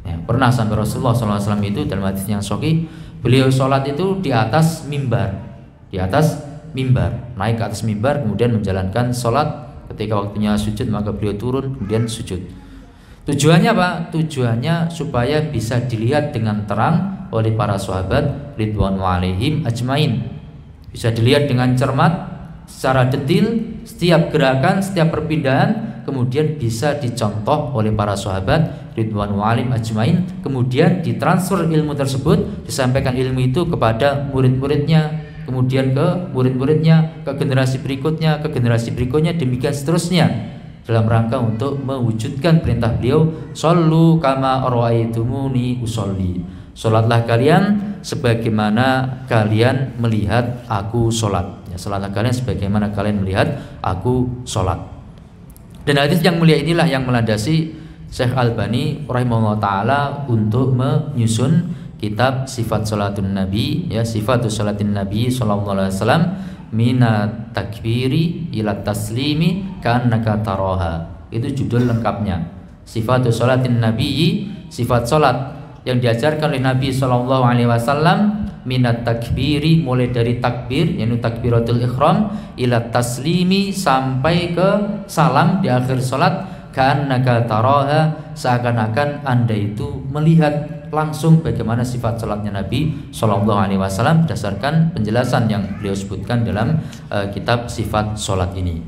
Ya, pernah sampai Rasulullah SAW itu dalam hadis yang sahih, beliau sholat itu di atas mimbar, naik ke atas mimbar, kemudian menjalankan sholat. Ketika waktunya sujud maka beliau turun, kemudian sujud. Tujuannya apa? Tujuannya supaya bisa dilihat dengan terang oleh para sahabat ridwanu alaihim ajmain. Bisa dilihat dengan cermat, secara detail, setiap gerakan, setiap perpindahan, kemudian bisa dicontoh oleh para sahabat ridwanu alaihim ajmain. Kemudian ditransfer ilmu tersebut, disampaikan ilmu itu kepada murid-muridnya, kemudian ke murid-muridnya, ke generasi berikutnya, demikian seterusnya, dalam rangka untuk mewujudkan perintah beliau, shollu kama ra'aitumuni usolli. Salatlah kalian sebagaimana kalian melihat aku salat. Ya, salatlah kalian sebagaimana kalian melihat aku salat. Dan hadis yang mulia inilah yang melandasi Syekh Albani rahimahullah taala untuk menyusun kitab Sifat Salatun Nabi, ya, Sifatus Salatin Nabi sallallahu alaihi wasallam, minat takbiri ila taslimi ka'annaka taraha. Itu judul lengkapnya, Sifatus Salatin Nabi, sifat salat yang diajarkan oleh Nabi sallallahu alaihi wasallam, minat takbiri, mulai dari takbir yaitu takbiratul ihram, ila taslimi, sampai ke salam di akhir salat, ka'annaka taraha, seakan-akan Anda itu melihat langsung bagaimana sifat salatnya Nabi Shallallahu Alaihi Wasallam berdasarkan penjelasan yang beliau sebutkan dalam kitab Sifat Salat ini.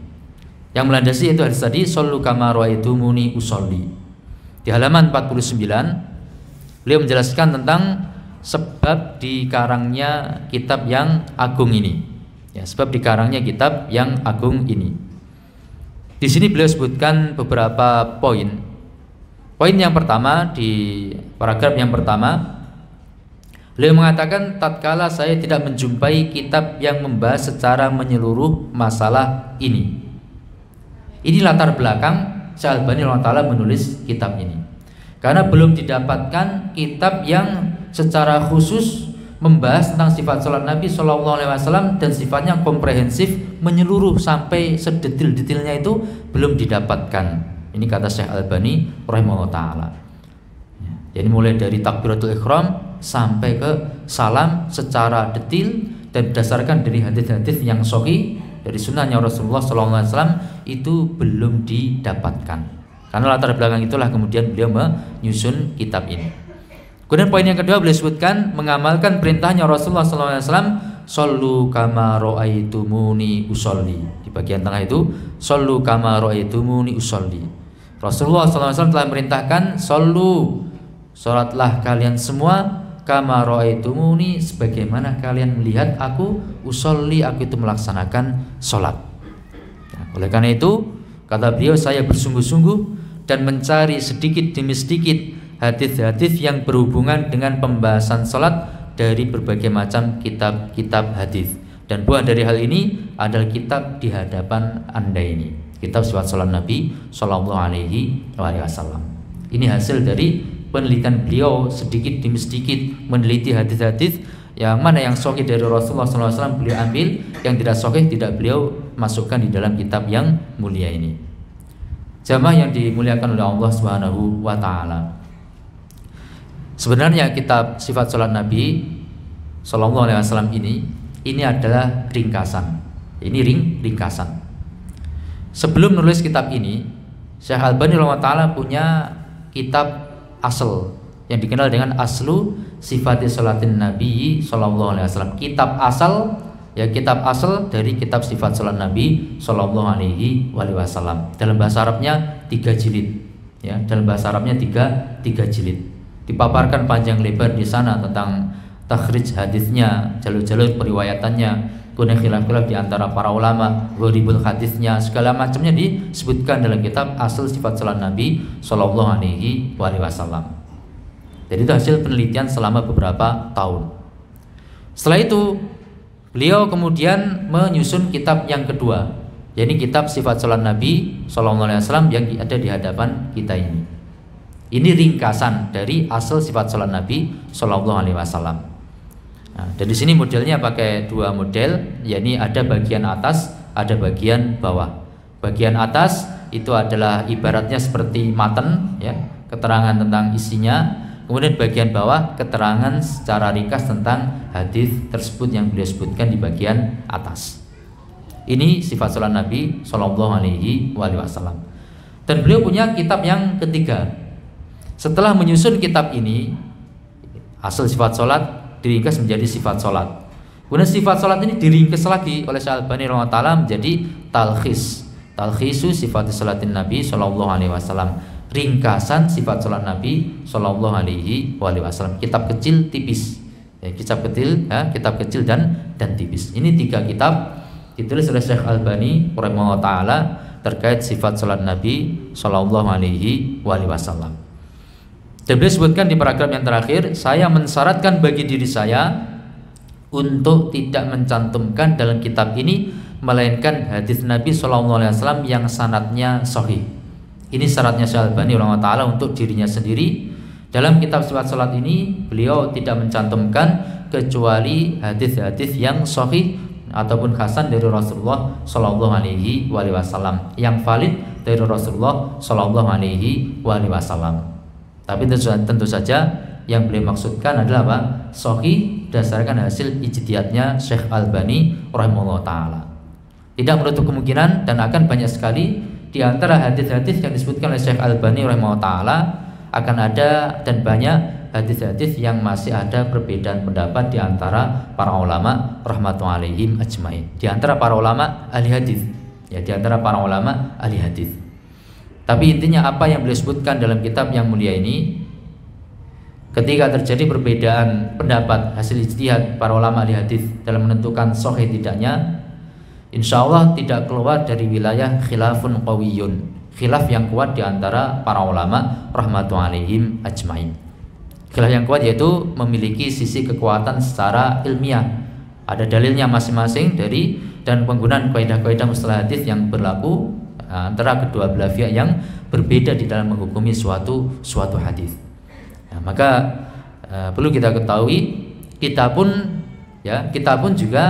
Yang melandasi itu hadis tadi, shollu kama ra'aitumuni usolli. Di halaman 49 beliau menjelaskan tentang sebab dikarangnya kitab yang agung ini. Ya, sebab dikarangnya kitab yang agung ini. Di sini beliau sebutkan beberapa poin. Poin yang pertama, di paragraf yang pertama, beliau mengatakan, tatkala saya tidak menjumpai kitab yang membahas secara menyeluruh masalah ini. Ini latar belakang Syekh Albani rahimahullah menulis kitab ini. Karena belum didapatkan kitab yang secara khusus membahas tentang sifat salat Nabi Shallallahu Alaihi Wasallam dan sifatnya komprehensif, menyeluruh sampai sedetil-detilnya, itu belum didapatkan. Ini kata Syekh Albani rahimahullah taala. Jadi mulai dari takbiratul ihram sampai ke salam secara detil dan berdasarkan dari hadis-hadis yang sahih dari sunnahnya Rasulullah SAW itu belum didapatkan. Karena latar belakang itulah kemudian beliau menyusun kitab ini. Kemudian poin yang kedua beliau sebutkan mengamalkan perintahnya Rasulullah SAW, shollu kama ra'aitumuni usolli. Di bagian tengah itu, shollu kama ra'aitumuni usolli. Rasulullah SAW telah merintahkan, shollu, sholatlah kalian semua, kama ra'aitumuni, sebagaimana kalian melihat aku, usolli, aku itu melaksanakan sholat. Nah, oleh karena itu, kata beliau, saya bersungguh-sungguh dan mencari sedikit demi sedikit hadis-hadis yang berhubungan dengan pembahasan sholat dari berbagai macam kitab-kitab hadis. Dan buah dari hal ini adalah kitab di hadapan Anda ini, kitab Sifat Salat Nabi Sallallahu Alaihi Wasallam. Ini hasil dari penelitian beliau, sedikit demi sedikit meneliti hadis-hadis yang mana yang sahih dari Rasulullah SAW beliau ambil, yang tidak sahih tidak beliau masukkan di dalam kitab yang mulia ini. Jamaah yang dimuliakan oleh Allah Subhanahu wa taala. Sebenarnya kitab Sifat Salat Nabi Sallallahu Alaihi Wasallam ini adalah ringkasan. Ini ringkasan. Sebelum menulis kitab ini, Syekh Albani rahimahullah taala punya kitab asal yang dikenal dengan Aslu Sifati Salatin Nabi Sallallahu Alaihi Wasallam. Kitab asal, ya, kitab asal dari kitab Sifat Salat Nabi Sallallahu Alaihi Wasallam. Dalam bahasa Arabnya 3 jilid, ya, dalam bahasa Arabnya 3 jilid. Dipaparkan panjang lebar di sana tentang takhrij hadisnya, jalur-jalur periwayatannya, kemudian khilaf-khilaf di antara para ulama, gharibul hadisnya, segala macamnya disebutkan dalam kitab Asal Sifat Salat Nabi Sallallahu Alaihi Wasallam. Jadi itu hasil penelitian selama beberapa tahun. Setelah itu beliau kemudian menyusun kitab yang kedua, yaitu kitab Sifat Salat Nabi Sallallahu Alaihi Wasallam yang ada di hadapan kita ini. Ini ringkasan dari Asal Sifat Salat Nabi Sallallahu Alaihi Wasallam. Nah, dan di sini modelnya pakai 2 model, yakni ada bagian atas, ada bagian bawah. Bagian atas itu adalah ibaratnya seperti matan, ya, keterangan tentang isinya. Kemudian bagian bawah keterangan secara ringkas tentang hadis tersebut yang beliau sebutkan di bagian atas. Ini Sifat Salat Nabi Sallallahu Alaihi Wasallam. Dan beliau punya kitab yang ketiga. Setelah menyusun kitab ini, Asal Sifat Salat diringkas menjadi Sifat Salat. Kemudian Sifat Salat ini diringkas lagi oleh Syekh Albani rahimahullah taala menjadi Talkhisu Sifati Salatin Nabi Sallallahu Alaihi Wasallam. Ringkasan Sifat Salat Nabi Sallallahu Alaihi Wasallam. Kitab kecil tipis, ya, kitab kecil dan tipis. Ini 3 kitab ditulis oleh Syekh Albani rahimahullah taala terkait sifat salat Nabi Shallallahu Alaihi Wasallam. Dan beliau sebutkan di paragraf yang terakhir, saya mensyaratkan bagi diri saya untuk tidak mencantumkan dalam kitab ini melainkan hadis Nabi Shallallahu Alaihi Wasallam yang sanadnya sahih. Ini syaratnya Syekh Albani rahimahullah taala untuk dirinya sendiri. Dalam kitab sifat salat ini beliau tidak mencantumkan kecuali hadis-hadis yang sahih ataupun hasan dari Rasulullah Shallallahu Alaihi Wasallam, yang valid dari Rasulullah Shallallahu Alaihi Wasallam. Tapi tentu saja yang beliau maksudkan adalah apa? Sahih berdasarkan hasil ijtihadnya Syekh Albani rahimahullah taala. Tidak menutup kemungkinan dan akan banyak sekali di antara hadis-hadis yang disebutkan oleh Syekh Albani rahimahullah taala akan ada dan banyak hadis-hadis yang masih ada perbedaan pendapat di antara para ulama rahmatullahi alaihim ajmain. Di antara para ulama ahli hadis, ya, di antara para ulama ahli hadis. Tapi intinya apa yang beliau sebutkan dalam kitab yang mulia ini, ketika terjadi perbedaan pendapat hasil ijtihad para ulama ahli hadis dalam menentukan sahih tidaknya, insya Allah tidak keluar dari wilayah khilafun qawiyun, khilaf yang kuat di antara para ulama rahmatullahi alaihim ajmain. Khilaf yang kuat yaitu memiliki sisi kekuatan secara ilmiah, ada dalilnya masing-masing dari dan penggunaan kaidah-kaidah mustalah hadis yang berlaku antara kedua belah pihak yang berbeda di dalam menghukumi suatu hadis. Nah, maka perlu kita ketahui kita pun juga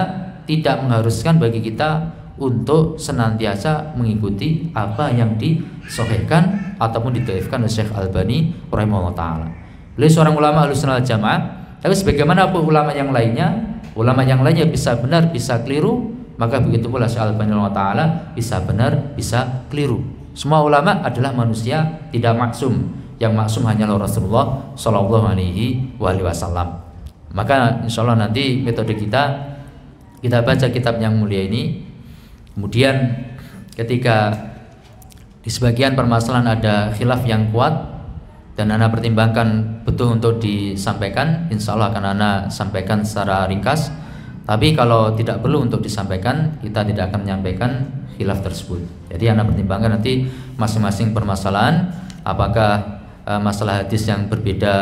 tidak mengharuskan bagi kita untuk senantiasa mengikuti apa yang disahihkan ataupun didhaifkan oleh Syekh Albani rahimahullah taala. Beliau seorang ulama Ahlussunnah wal Jamaah, tapi sebagaimana ulama yang lainnya bisa benar bisa keliru, maka begitu pula Syekh Albani rahimahullah taala bisa benar bisa keliru. Semua ulama adalah manusia, tidak maksum. Yang maksum hanyalah Rasulullah Shallallahu Alaihi Wasallam. Maka insya Allah nanti metode kita baca kitab yang mulia ini, kemudian ketika di sebagian permasalahan ada khilaf yang kuat dan Ana pertimbangkan betul untuk disampaikan, insya Allah akan Ana sampaikan secara ringkas. Tapi kalau tidak perlu untuk disampaikan, kita tidak akan menyampaikan khilaf tersebut. Jadi Ana pertimbangkan nanti masing-masing permasalahan, apakah masalah hadis yang berbeda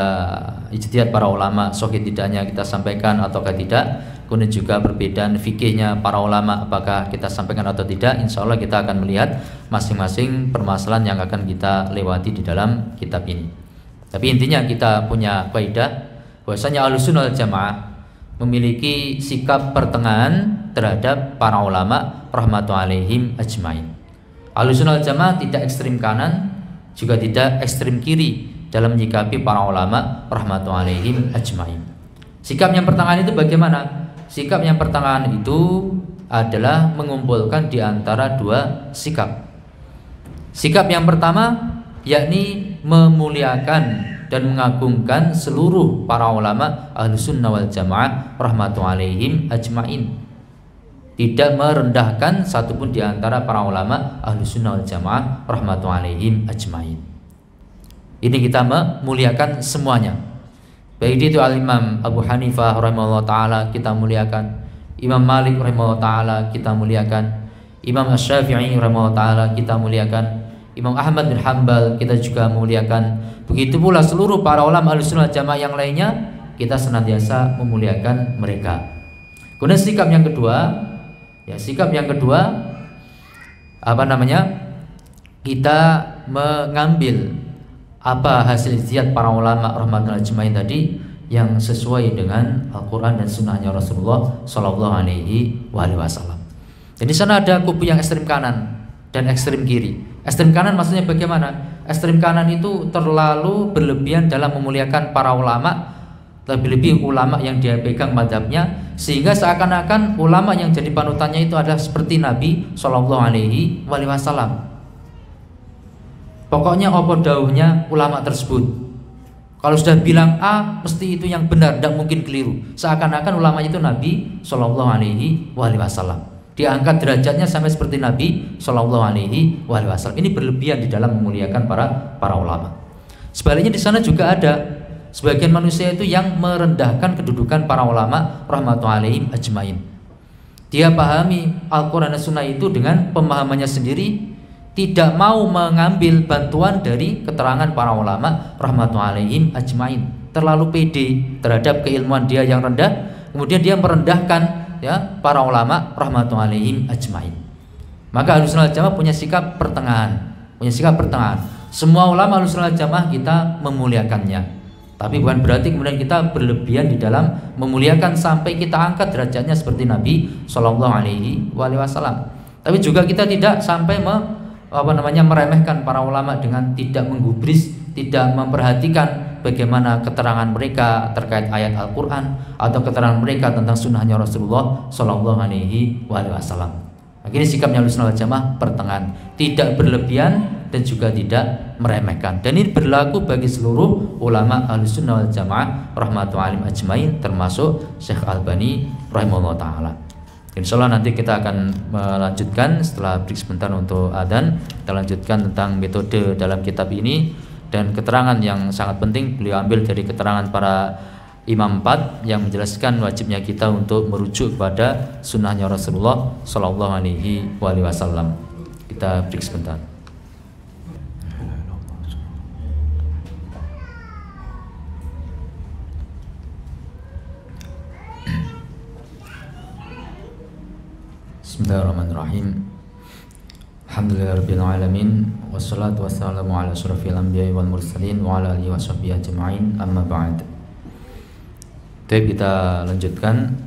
ijtihad para ulama sahih tidaknya kita sampaikan ataukah tidak, kemudian juga perbedaan fikihnya para ulama apakah kita sampaikan atau tidak. Insya Allah kita akan melihat masing-masing permasalahan yang akan kita lewati di dalam kitab ini. Tapi intinya kita punya kaidah bahwasanya Ahlussunnah wal Jamaah memiliki sikap pertengahan terhadap para ulama rahmatullahi alaihim ajmain. Ahlussunnah wal Jamaah tidak ekstrim kanan juga tidak ekstrem kiri dalam menyikapi para ulama rahmatullahi alaihim ajmain. Sikap yang pertengahan itu bagaimana? Sikap yang pertengahan itu adalah mengumpulkan di antara dua sikap. Sikap yang pertama yakni memuliakan dan mengagungkan seluruh para ulama Ahlussunnah wal Jamaah rahmatullahi alaihim ajmain. Tidak merendahkan satupun di antara para ulama Ahlussunnah wal Jamaah rahmatullahi alaihim ajmain. Ini kita memuliakan semuanya. Baik itu Al-Imam Abu Hanifah rahimahullah taala kita muliakan, Imam Malik rahimahullah taala kita muliakan, Imam Asy-Syafi'i rahimahullah taala kita muliakan, Imam Ahmad bin Hanbal kita juga muliakan. Begitu pula seluruh para ulama Ahlussunnah wal Jamaah yang lainnya, kita senantiasa memuliakan mereka. Kemudian sikap yang kedua, kita mengambil apa hasil ijtihad para ulama rahmatullahi ajmain tadi yang sesuai dengan Al-Quran dan sunnahnya Rasulullah Shallallahu Alaihi Wasallam. Jadi sana ada kubu yang ekstrem kanan dan ekstrem kiri. Ekstrem kanan maksudnya bagaimana? Ekstrem kanan itu terlalu berlebihan dalam memuliakan para ulama, lebih-lebih ulama yang dia pegang madhabnya, sehingga seakan-akan ulama yang jadi panutannya itu adalah seperti Nabi Shallallahu Alaihi Wasallam. Pokoknya apa dauhnya ulama tersebut. Kalau sudah bilang A, mesti itu yang benar, tidak mungkin keliru. Seakan-akan ulama itu Nabi Shallallahu Alaihi Wasallam. Diangkat derajatnya sampai seperti Nabi Shallallahu Alaihi Wasallam. Ini berlebihan di dalam memuliakan para ulama. Sebaliknya di sana juga ada sebagian manusia itu yang merendahkan kedudukan para ulama rahmatullahi alaihim ajmain. Dia pahami Al-Quran dan Sunnah itu dengan pemahamannya sendiri, tidak mau mengambil bantuan dari keterangan para ulama rahmatullahi alaihim ajmain. Terlalu pede terhadap keilmuan dia yang rendah, kemudian dia merendahkan ya para ulama rahmatullahi alaihim ajmain. Maka Ahlussunnah wal Jamaah punya sikap pertengahan, Semua ulama Ahlussunnah wal Jamaah kita memuliakannya, tapi bukan berarti kemudian kita berlebihan di dalam memuliakan sampai kita angkat derajatnya seperti Nabi Shallallahu Alaihi Wasallam. Tapi juga kita tidak sampai meremehkan para ulama dengan tidak menggubris, tidak memperhatikan bagaimana keterangan mereka terkait ayat Al-Quran atau keterangan mereka tentang sunnahnya Rasulullah Shallallahu Alaihi Wasallam. Akhirnya sikapnya Ahlussunnah wal Jamaah pertengahan, tidak berlebihan dan juga tidak meremehkan. Dan ini berlaku bagi seluruh ulama Ahlussunnah wal Jamaah rahmatullahi alaihim ajmain, termasuk Syekh Albani rahimahullah taala. Insyaallah nanti kita akan melanjutkan setelah break sebentar untuk adzan. Kita lanjutkan tentang metode dalam kitab ini dan keterangan yang sangat penting beliau ambil dari keterangan para Imam 4 yang menjelaskan wajibnya kita untuk merujuk kepada sunnahnya Rasulullah Sallallahu Alaihi Wasallam. Kita break sebentar. Bismillahirrahmanirrahim. Alhamdulillahirabbil alamin wassalatu wassalamu ala asyrofil anbiya'i wal mursalin wa ala alihi washabbihi ajma'in, amma ba'd. Baik, kita lanjutkan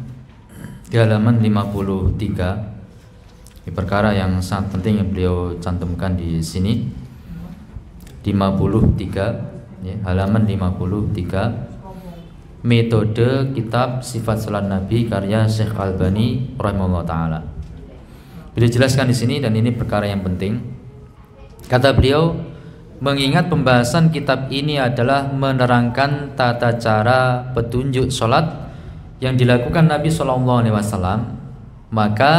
di halaman 53. Ini perkara yang sangat penting yang beliau cantumkan di sini. 53 ya, halaman 53. Metode kitab Sifat Salat Nabi karya Syekh Albani rahimahullah taala. Beliau jelaskan di sini dan ini perkara yang penting. Kata beliau, mengingat pembahasan kitab ini adalah menerangkan tata cara petunjuk sholat yang dilakukan Nabi SAW, maka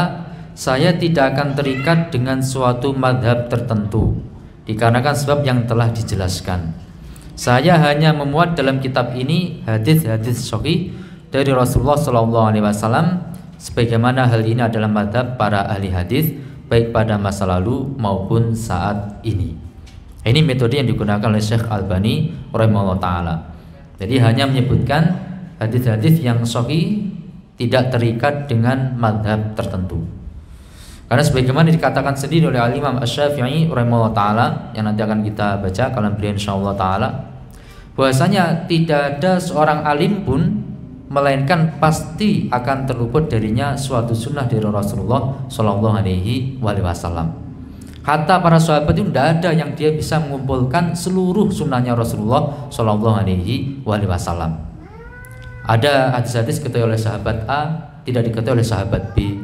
saya tidak akan terikat dengan suatu madhab tertentu dikarenakan sebab yang telah dijelaskan. Saya hanya memuat dalam kitab ini hadis-hadis sahih dari Rasulullah SAW, sebagaimana hal ini adalah madhab para ahli hadis baik pada masa lalu maupun saat ini. Ini metode yang digunakan oleh Syekh Albani rahimahullah taala. Jadi hanya menyebutkan hadis-hadis yang sahih, tidak terikat dengan madhab tertentu. Karena sebagaimana dikatakan sendiri oleh Al-Imam Asy-Syafi'i rahimahullah taala yang nanti akan kita baca kalam beliau insyaallah taala, bahwasanya tidak ada seorang alim pun melainkan pasti akan terluput darinya suatu sunnah dari Rasulullah Shallallahu Alaihi Wasallam. Kata para sahabat itu tidak ada yang dia bisa mengumpulkan seluruh sunnahnya Rasulullah Shallallahu Alaihi Wasallam. Ada hadis-hadis diketahui oleh sahabat A, tidak diketahui oleh sahabat B.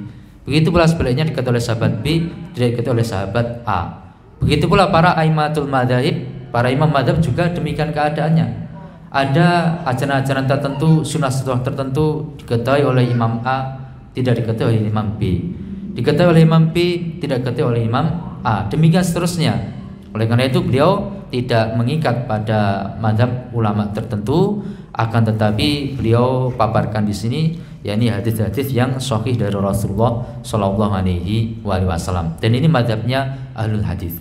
Begitu pula sebaliknya diketahui oleh sahabat B, tidak diketahui oleh sahabat A. Begitu pula para aimatul madzhab, para imam madzhab juga demikian keadaannya. Ada ajaran-ajaran tertentu, sunnah-sunnah tertentu diketahui oleh Imam A, tidak diketahui oleh Imam B, diketahui oleh Imam B, tidak diketahui oleh Imam A, demikian seterusnya. Oleh karena itu beliau tidak mengikat pada mazhab ulama tertentu, akan tetapi beliau paparkan di sini yakni hadis-hadis yang sahih dari Rasulullah Shallallahu Alaihi Wasallam. Dan ini mazhabnya ahlul hadis.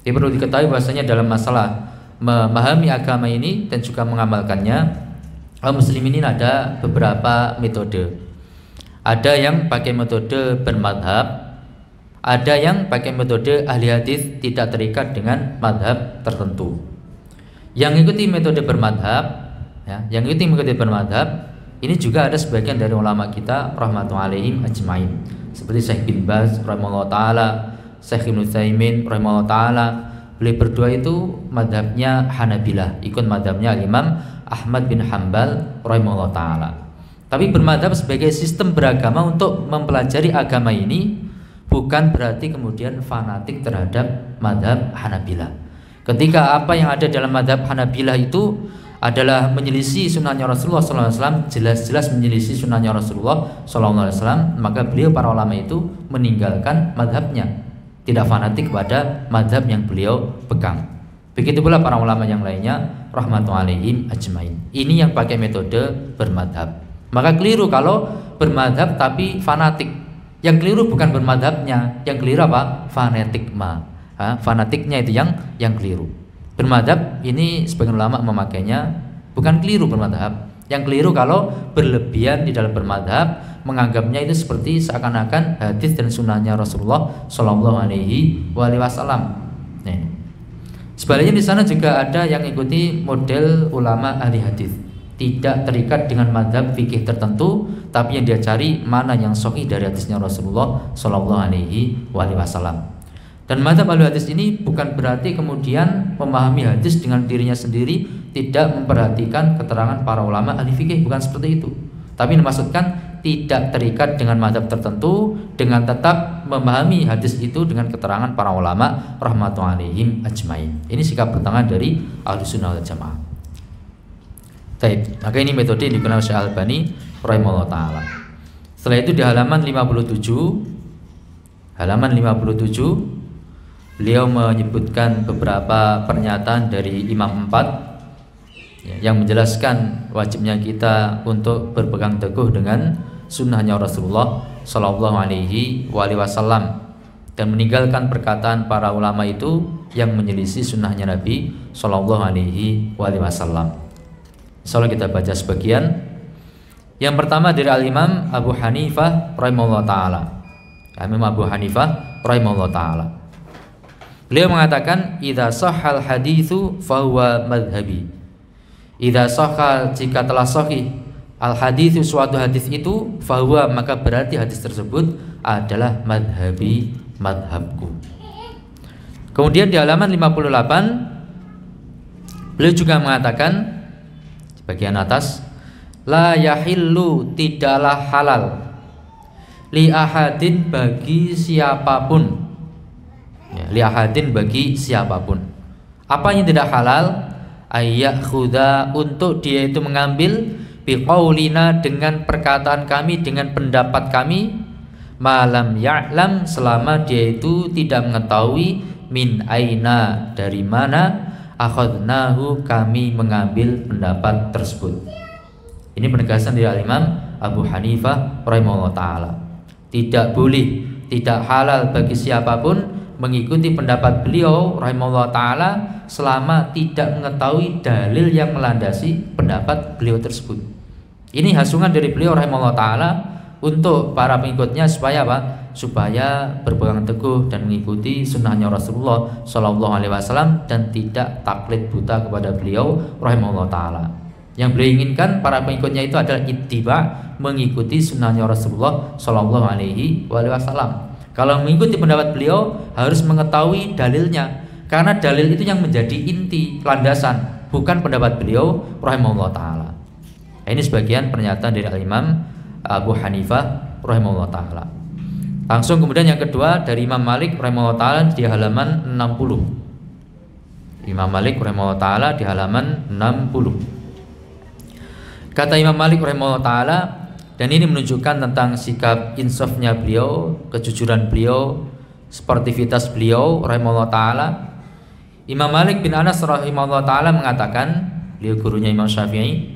Ini perlu diketahui bahwasanya dalam masalah memahami agama ini dan juga mengamalkannya, kaum muslimin ini ada beberapa metode. Ada yang pakai metode bermadhab, ada yang pakai metode ahli hadis tidak terikat dengan madhab tertentu. Yang ikuti metode bermadhab, ya, yang ikuti metode bermadhab ini juga ada sebagian dari ulama kita rahmatullahi alaihim ajmain, seperti Syekh bin Baz rahimahullah taala, Syekh Ibnu Utsaimin rahimahullah taala. Beliau berdua itu madhabnya Hanabilah, ikut madhabnya Imam Ahmad bin Hanbal rahimahullah ta'ala. Tapi bermadhab sebagai sistem beragama untuk mempelajari agama ini bukan berarti kemudian fanatik terhadap madhab Hanabilah. Ketika apa yang ada dalam madhab Hanabilah itu adalah menyelisih sunnahnya Rasulullah SAW, jelas-jelas menyelisih sunnahnya Rasulullah SAW, maka beliau para ulama itu meninggalkan madhabnya, tidak fanatik pada madhab yang beliau pegang. Begitu pula para ulama yang lainnya rahmatullahi alaihim ajmain. Ini yang pakai metode bermadhab. Maka keliru kalau bermadhab tapi fanatik. Yang keliru bukan bermadhabnya, yang keliru apa? Fanatikma. fanatiknya itu yang keliru. Bermadhab ini sebagian ulama memakainya bukan keliru bermadhab. Yang keliru kalau berlebihan di dalam bermadhab, menganggapnya itu seperti seakan-akan hadis dan sunnahnya Rasulullah Shallallahu Alaihi Wasallam. Sebaliknya di sana juga ada yang ikuti model ulama ahli hadis, tidak terikat dengan madhab fikih tertentu, tapi yang dia cari mana yang sahih dari hadisnya Rasulullah Shallallahu Alaihi Wasallam. Dan madhab ahli hadis ini bukan berarti kemudian memahami hadis dengan dirinya sendiri, tidak memperhatikan keterangan para ulama ahli fikih, bukan seperti itu. Tapi dimaksudkan tidak terikat dengan madhab tertentu, dengan tetap memahami hadis itu dengan keterangan para ulama rahmatullahi alaihim ajmain. Ini sikap pertengahan dari Ahlussunnah wal Jamaah. Baik, maka ini metode yang digunakan Syekh Al-Albani rahimahullah taala. Setelah itu di halaman 57 beliau menyebutkan beberapa pernyataan dari Imam 4 yang menjelaskan wajibnya kita untuk berpegang teguh dengan sunnahnya Rasulullah Sallallahu Alaihi Wasallam dan meninggalkan perkataan para ulama itu yang menyelisih sunnahnya Nabi Sallallahu Alaihi Wasallam. Insyaallah kita baca sebagian. Yang pertama dari Al-Imam Abu Hanifah rahimahullah taala. Imam Abu Hanifah rahimahullah taala. Beliau mengatakan idza sahhal haditsu fahuwa madhhabi. Idza sahha, jika telah sahih al haditsu, suatu hadis itu, fahuwa, maka berarti hadis tersebut adalah madhabi, madhabku. Kemudian di halaman 58 beliau juga mengatakan bagian atas, la yahillu, tidaklah halal, li ahadin, bagi siapapun, li ahadin, bagi siapapun. Apa yang tidak halal? Ayyakhudha, untuk dia itu mengambil, biqaulina, dengan perkataan kami, dengan pendapat kami, malam ya'lam, selama dia itu tidak mengetahui, min aina, dari mana, akhadnahu, kami mengambil pendapat tersebut. Ini penegasan dari Imam Abu Hanifah rahimahullah taala. Tidak boleh, tidak halal bagi siapapun mengikuti pendapat beliau rahimahullah taala selama tidak mengetahui dalil yang melandasi pendapat beliau tersebut. Ini hasungan dari beliau rahimahullah taala untuk para pengikutnya supaya apa? Supaya berpegang teguh dan mengikuti sunnahnya Rasulullah Shallallahu Alaihi Wasallam dan tidak taklid buta kepada beliau rahimahullah taala. Yang beliau inginkan para pengikutnya itu adalah ittiba, mengikuti sunnahnya Rasulullah Shallallahu Alaihi Wasallam. Kalau mengikuti pendapat beliau harus mengetahui dalilnya, karena dalil itu yang menjadi inti, landasan, bukan pendapat beliau rahimahullah taala. Ini sebagian pernyataan dari Al-Imam Abu Hanifah rahimahullah taala. Langsung kemudian yang kedua dari Imam Malik rahimahullah taala di halaman 60. Imam Malik rahimahullah taala di halaman 60. Kata Imam Malik rahimahullah taala, dan ini menunjukkan tentang sikap insafnya beliau, kejujuran beliau, sportivitas beliau rahimahullah taala. Imam Malik bin Anas rahimahullah taala mengatakan, beliau gurunya Imam Syafi'i,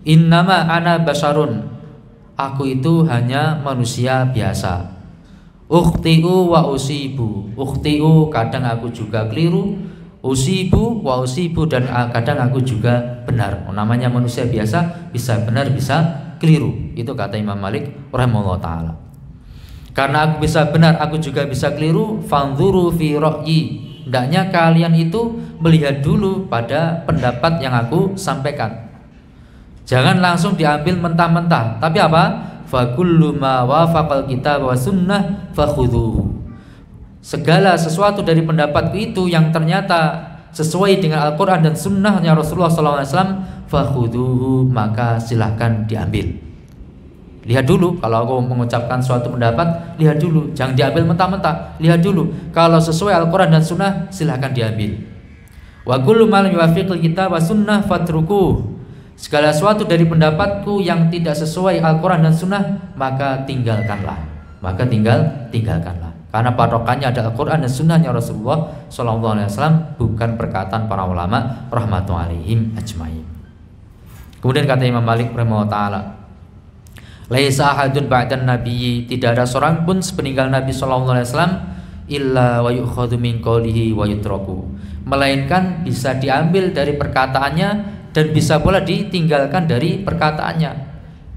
innama ana basyarun, aku itu hanya manusia biasa. Ukhti'u wa usibu, ukhti'u, kadang aku juga keliru, usibu wa usibu, dan kadang aku juga benar. Namanya manusia biasa, bisa benar bisa keliru. Itu kata Imam Malik rahimahullah taala. Karena aku bisa benar, aku juga bisa keliru, fanzuru fi ra'yi, hendaknya kalian itu melihat dulu pada pendapat yang aku sampaikan. Jangan langsung diambil mentah-mentah, tapi apa? Fa kullu ma wafaqal kitab wa sunnah fakhudhuhu. Segala sesuatu dari pendapatku itu yang ternyata sesuai dengan Al-Quran dan sunnahnya Rasulullah SAW, fakhudhuhu, maka silahkan diambil. Lihat dulu, kalau aku mengucapkan suatu pendapat, lihat dulu, jangan diambil mentah-mentah, lihat dulu. Kalau sesuai Al-Quran dan sunnah, silahkan diambil. Wa kullu ma lam yuwafiqil kitab wa sunnah fatrukuh. Segala sesuatu dari pendapatku yang tidak sesuai Al-Quran dan sunnah, maka tinggalkanlah. Maka tinggalkanlah. Karena patokannya ada Al-Quran dan sunnahnya Rasulullah SAW, bukan perkataan para ulama rahmatullahi alaihim ajmain. Kemudian kata Imam Malik rahimahullah taala, laisa ahadun ba'dan nabiyyi, tidak ada seorang pun sepeninggal Nabi SAW, illa wa yu'khadhu min qawlihi wa yutraku, melainkan bisa diambil dari perkataannya dan bisa pula ditinggalkan dari perkataannya.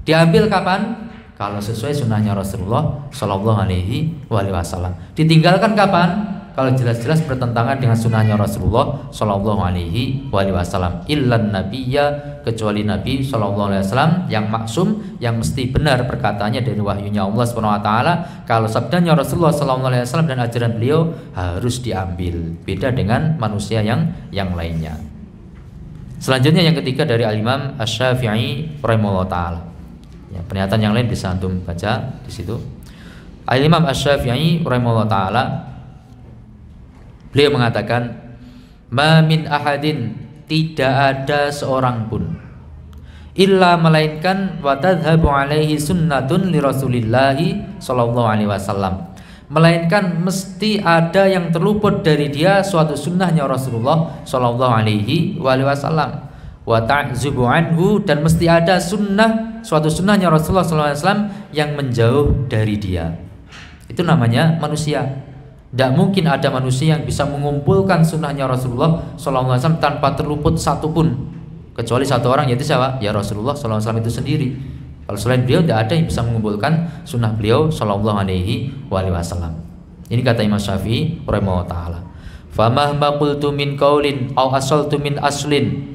Diambil kapan? Kalau sesuai sunnahnya Rasulullah Shallallahu Alaihi Wasallam. Ditinggalkan kapan? Kalau jelas-jelas bertentangan dengan sunnahnya Rasulullah Shallallahu Alaihi Wasallam. Illan nabiyya, kecuali Nabi Shallallahu Alaihi Wasallam yang maksum, yang mesti benar perkataannya dari wahyunya Allah Subhanahu Wa Taala. Kalau sabdanya Rasulullah Shallallahu Alaihi Wasallam dan ajaran beliau harus diambil. Beda dengan manusia yang lainnya. Selanjutnya yang ketiga dari Al-Imam Asy-Syafi'i rahimahullah taala. Ya, pernyataan yang lain bisa antum baca di situ. Al-Imam Asy-Syafi'i rahimahullah taala, beliau mengatakan, "Ma min ahadin, tidak ada seorang pun, illa melainkan wa tadhhabu alaihi sunnatun li Rasulillah sallallahu alaihi wasallam." Melainkan mesti ada yang terluput dari dia suatu sunnahnya Rasulullah sallallahu alaihi wasallam. Wa ta'zubu anhu, dan mesti ada suatu sunnahnya Rasulullah sallallahu alaihi wasallam yang menjauh dari dia. Itu namanya manusia. Tidak mungkin ada manusia yang bisa mengumpulkan sunnahnya Rasulullah sallallahu alaihi wasallam tanpa terluput satu pun, kecuali satu orang, yaitu siapa? Ya Rasulullah sallallahu alaihi wasallam itu sendiri. Kalau selain beliau tidak ada yang bisa mengumpulkan sunnah beliau sallallahu alaihi wasallam. Ini kata Imam Syafi'i rahimahullah taala. Famahma qultu min qaulin aw asaltu min aslin,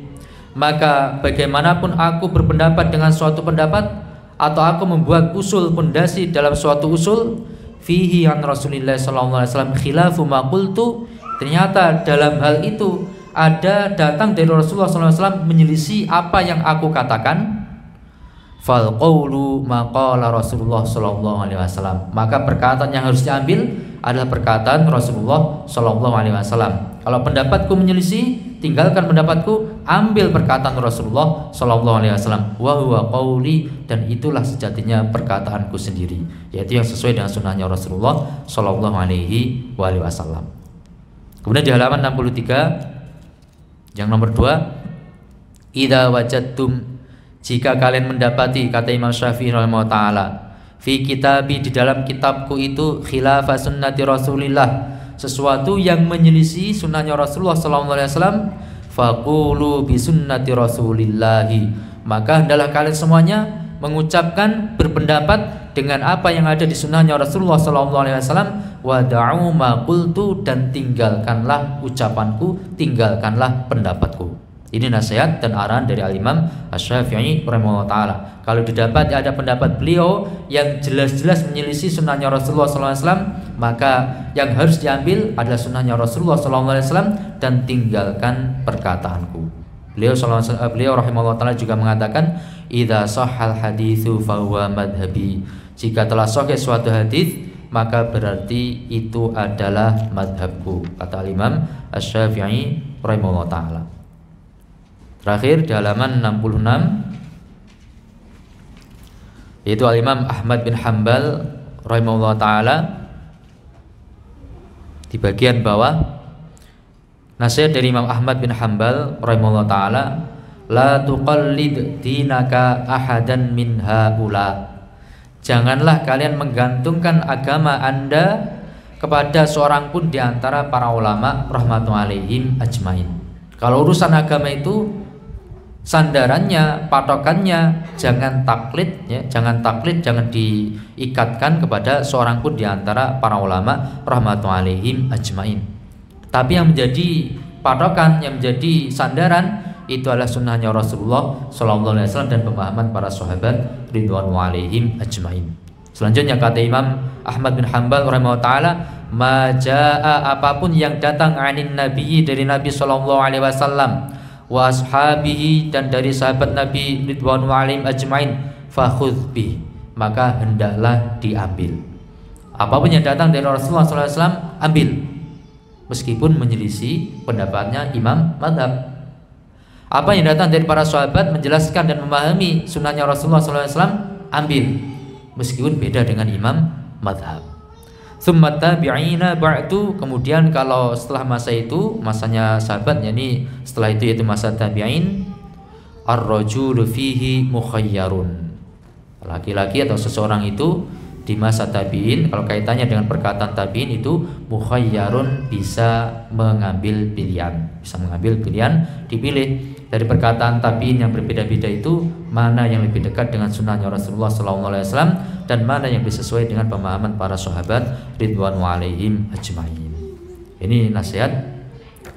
maka bagaimanapun aku berpendapat dengan suatu pendapat atau aku membuat usul pondasi dalam suatu usul, fihi an Rasulillah sallallahu alaihi wasallam khilafu ma qultu, ternyata dalam hal itu ada datang dari Rasulullah sallallahu alaihi wasallam menyelisih apa yang aku katakan, fal qawlu ma qala Rasulullah sallallahu alaihi wasallam, maka perkataan yang harus diambil adalah perkataan Rasulullah sallallahu alaihi wasallam. Kalau pendapatku menyelisih, tinggalkan pendapatku, ambil perkataan Rasulullah sallallahu alaihi wasallam. Wa huwa qauli, dan itulah sejatinya perkataanku sendiri, yaitu yang sesuai dengan sunnahnya Rasulullah sallallahu alaihi wasallam. Kemudian di halaman 63 yang nomor 2, idza wajadtum, jika kalian mendapati, kata Imam Syafi'i rahimahullah taala, fi kitabi, di dalam kitabku itu, khilafa sunnati Rasulillah, sesuatu yang menyelisih sunnahnya Rasulullah sallallahu alaihi wasallam, faqulu bi sunnati Rasulillahi, maka hendaklah kalian semuanya mengucapkan, berpendapat dengan apa yang ada di sunnahnya Rasulullah sallallahu alaihi wasallam, wa da'u ma qultu, dan tinggalkanlah ucapanku, tinggalkanlah pendapatku. Ini nasihat dan arahan dari Al-Imam Asy-Syafi'i rahimahullah taala. Kalau didapat ada pendapat beliau yang jelas-jelas menyelisih sunnahnya Rasulullah SAW, maka yang harus diambil adalah sunnahnya Rasulullah SAW dan tinggalkan perkataanku. Beliau rahimahullah taala juga mengatakan, idza shahhal haditsu fa huwa madhhabi, jika telah sahih suatu hadis maka berarti itu adalah madhabku, kata Al-Imam Asy-Syafi'i rahimahullah taala. Terakhir di halaman 66, yaitu Al-Imam Ahmad bin Hanbal rahimahullah ta'ala, di bagian bawah nasihat dari Imam Ahmad bin Hanbal rahimahullah ta'ala, la tuqallid dinaka ahadan min haula, janganlah kalian menggantungkan agama Anda kepada seorang pun di antara para ulama rahmatullahi alaihim ajmain. Kalau urusan agama itu sandarannya, patokannya jangan taklid, ya, jangan diikatkan kepada seorang pun di antara para ulama rahmatullahi alaihim ajmain. Tapi yang menjadi patokan, yang menjadi sandaran itu adalah sunnahnya Rasulullah sallallahu alaihi wasallam dan pemahaman para sahabat ridwanullahi alaihim ajmain. Selanjutnya kata Imam Ahmad bin Hanbal rahimahullah taala, majaa, apapun yang datang anin nabi, dari Nabi sallallahu alaihi wasallam, wa ashabihi, dan dari sahabat Nabi ridwanullahi alaihim ajmain, fakhudh bi, maka hendaklah diambil. Apapun yang datang dari Rasulullah sallallahu alaihi wasallam, ambil, meskipun menyelisih pendapatnya imam madhab. Apa yang datang dari para sahabat menjelaskan dan memahami sunnahnya Rasulullah sallallahu alaihi wasallam, ambil, meskipun beda dengan imam madhab. Tsumma tabi'ina ba'du, kemudian kalau setelah masa itu, masanya sahabat, yakni setelah itu yaitu masa tabi'in, ar-rajulu fihi mukhayyarun, laki-laki atau seseorang itu di masa tabi'in. Kalau kaitannya dengan perkataan tabi'in itu mukhayyarun, bisa mengambil pilihan, dipilih dari perkataan tabi'in yang berbeda-beda itu mana yang lebih dekat dengan sunnahnya Rasulullah SAW dan mana yang bisa sesuai dengan pemahaman para sahabat ridwanu alaihim ajma'in. Ini nasihat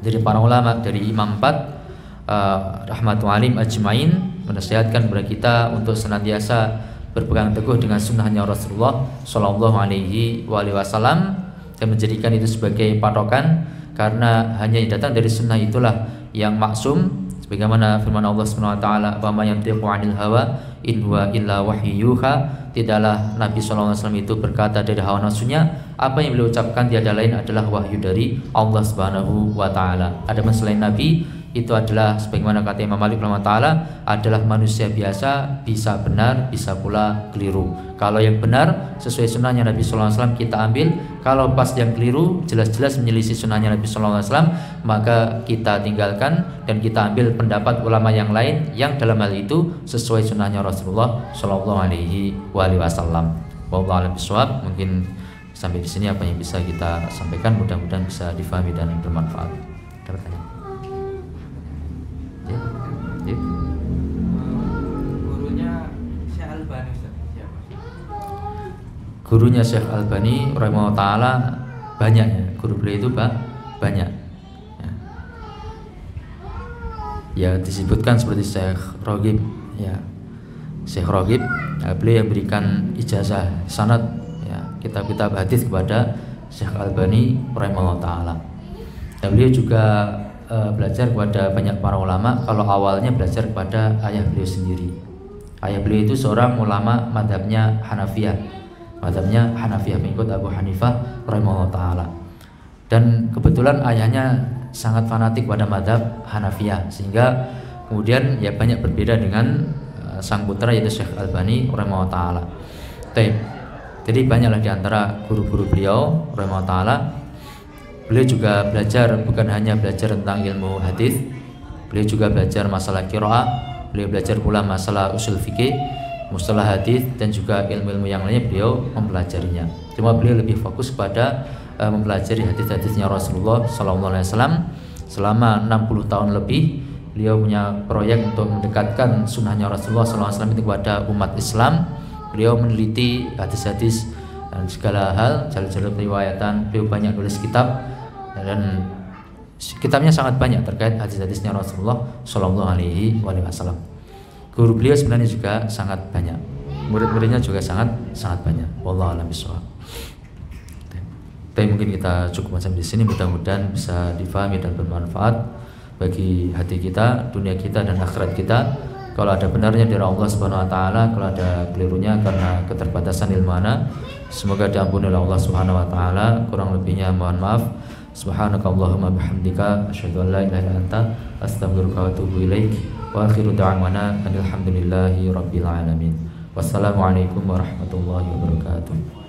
dari para ulama, dari Imam 4 rahmatu alim ajma'in, menasihatkan kepada kita untuk senantiasa berpegang teguh dengan sunnahnya Rasulullah Shallallahu Alaihi Wasallam dan menjadikan itu sebagai patokan, karena hanya yang datang dari sunnah itulah yang maksum, sebagaimana firman Allah Subhanahu Wa Taala, "Wa ma yantiqu 'anil hawa in huwa illa wahyu yuha." Tidaklah Nabi Shallallahu Alaihi Wasallam itu berkata dari hawa nafsunya, apa yang beliau ucapkan tiada lain adalah wahyu dari Allah Subhanahu Wa Taala. Adapun selain Nabi itu adalah sebagaimana kata Imam Malik rahimahullah taala, adalah manusia biasa, bisa benar bisa pula keliru. Kalau yang benar sesuai sunnahnya Nabi sallallahu alaihi wasallam kita ambil, kalau pas yang keliru jelas-jelas menyelisih sunnahnya Nabi sallallahu alaihi wasallam maka kita tinggalkan dan kita ambil pendapat ulama yang lain yang dalam hal itu sesuai sunnahnya Rasulullah sallallahu alaihi wasallam. Wallahu a'lam bishawab. Mungkin sampai di sini apa yang bisa kita sampaikan, mudah-mudahan bisa difahami dan bermanfaat. Ada pertanyaan? Gurunya Syekh Albani rahimahullah taala banyak ya, guru beliau itu banyak ya, disebutkan seperti Syekh Roghib ya, Syekh Roghib beliau yang berikan ijazah sanad ya, kitab-kitab hadis kepada Syekh Albani rahimahullah taala. Dan beliau juga belajar kepada banyak para ulama. Kalau awalnya belajar kepada ayah beliau sendiri. Ayah beliau itu seorang ulama madhabnya Hanafiyah, mengikut Abu Hanifah rahimahullah taala. Dan kebetulan ayahnya sangat fanatik pada madhab Hanafiyah, sehingga kemudian ya banyak berbeda dengan sang putra yaitu Syekh Albani rahimahullah taala. Jadi banyaklah di antara guru-guru beliau rahimahullah taala. Beliau juga belajar, bukan hanya belajar tentang ilmu hadis, beliau juga belajar masalah qiraah, beliau belajar pula masalah usul fikih, mustalah hadis, dan juga ilmu-ilmu yang lainnya beliau mempelajarinya. Cuma beliau lebih fokus pada mempelajari hadis-hadisnya Rasulullah SAW selama 60 tahun lebih. Beliau punya proyek untuk mendekatkan sunnahnya Rasulullah SAW itu kepada umat Islam. Beliau meneliti hadis-hadis dan segala hal, jalur-jalur riwayatan. Beliau banyak nulis kitab dan kitabnya sangat banyak terkait hadis-hadisnya Rasulullah SAW. Guru beliau sebenarnya juga sangat banyak, murid-muridnya juga sangat banyak. Wallahu a'lam bishawab. Tapi mungkin kita cukup sampai di sini. Mudah-mudahan bisa difahami dan bermanfaat bagi hati kita, dunia kita, dan akhirat kita. Kalau ada benarnya dari Allah Subhanahu Wa Taala, kalau ada kelirunya karena keterbatasan ilmu ana, semoga diampuni oleh Allah Subhanahu Wa Taala. Kurang lebihnya mohon maaf. Subhanakallahumma bihamdika asyhadu an la ilaha illa anta astaghfiruka wa atubu ilaik. Wa akhiru da'wana alhamdulillahi rabbil alamin. Wassalamualaikum warahmatullahi wabarakatuh.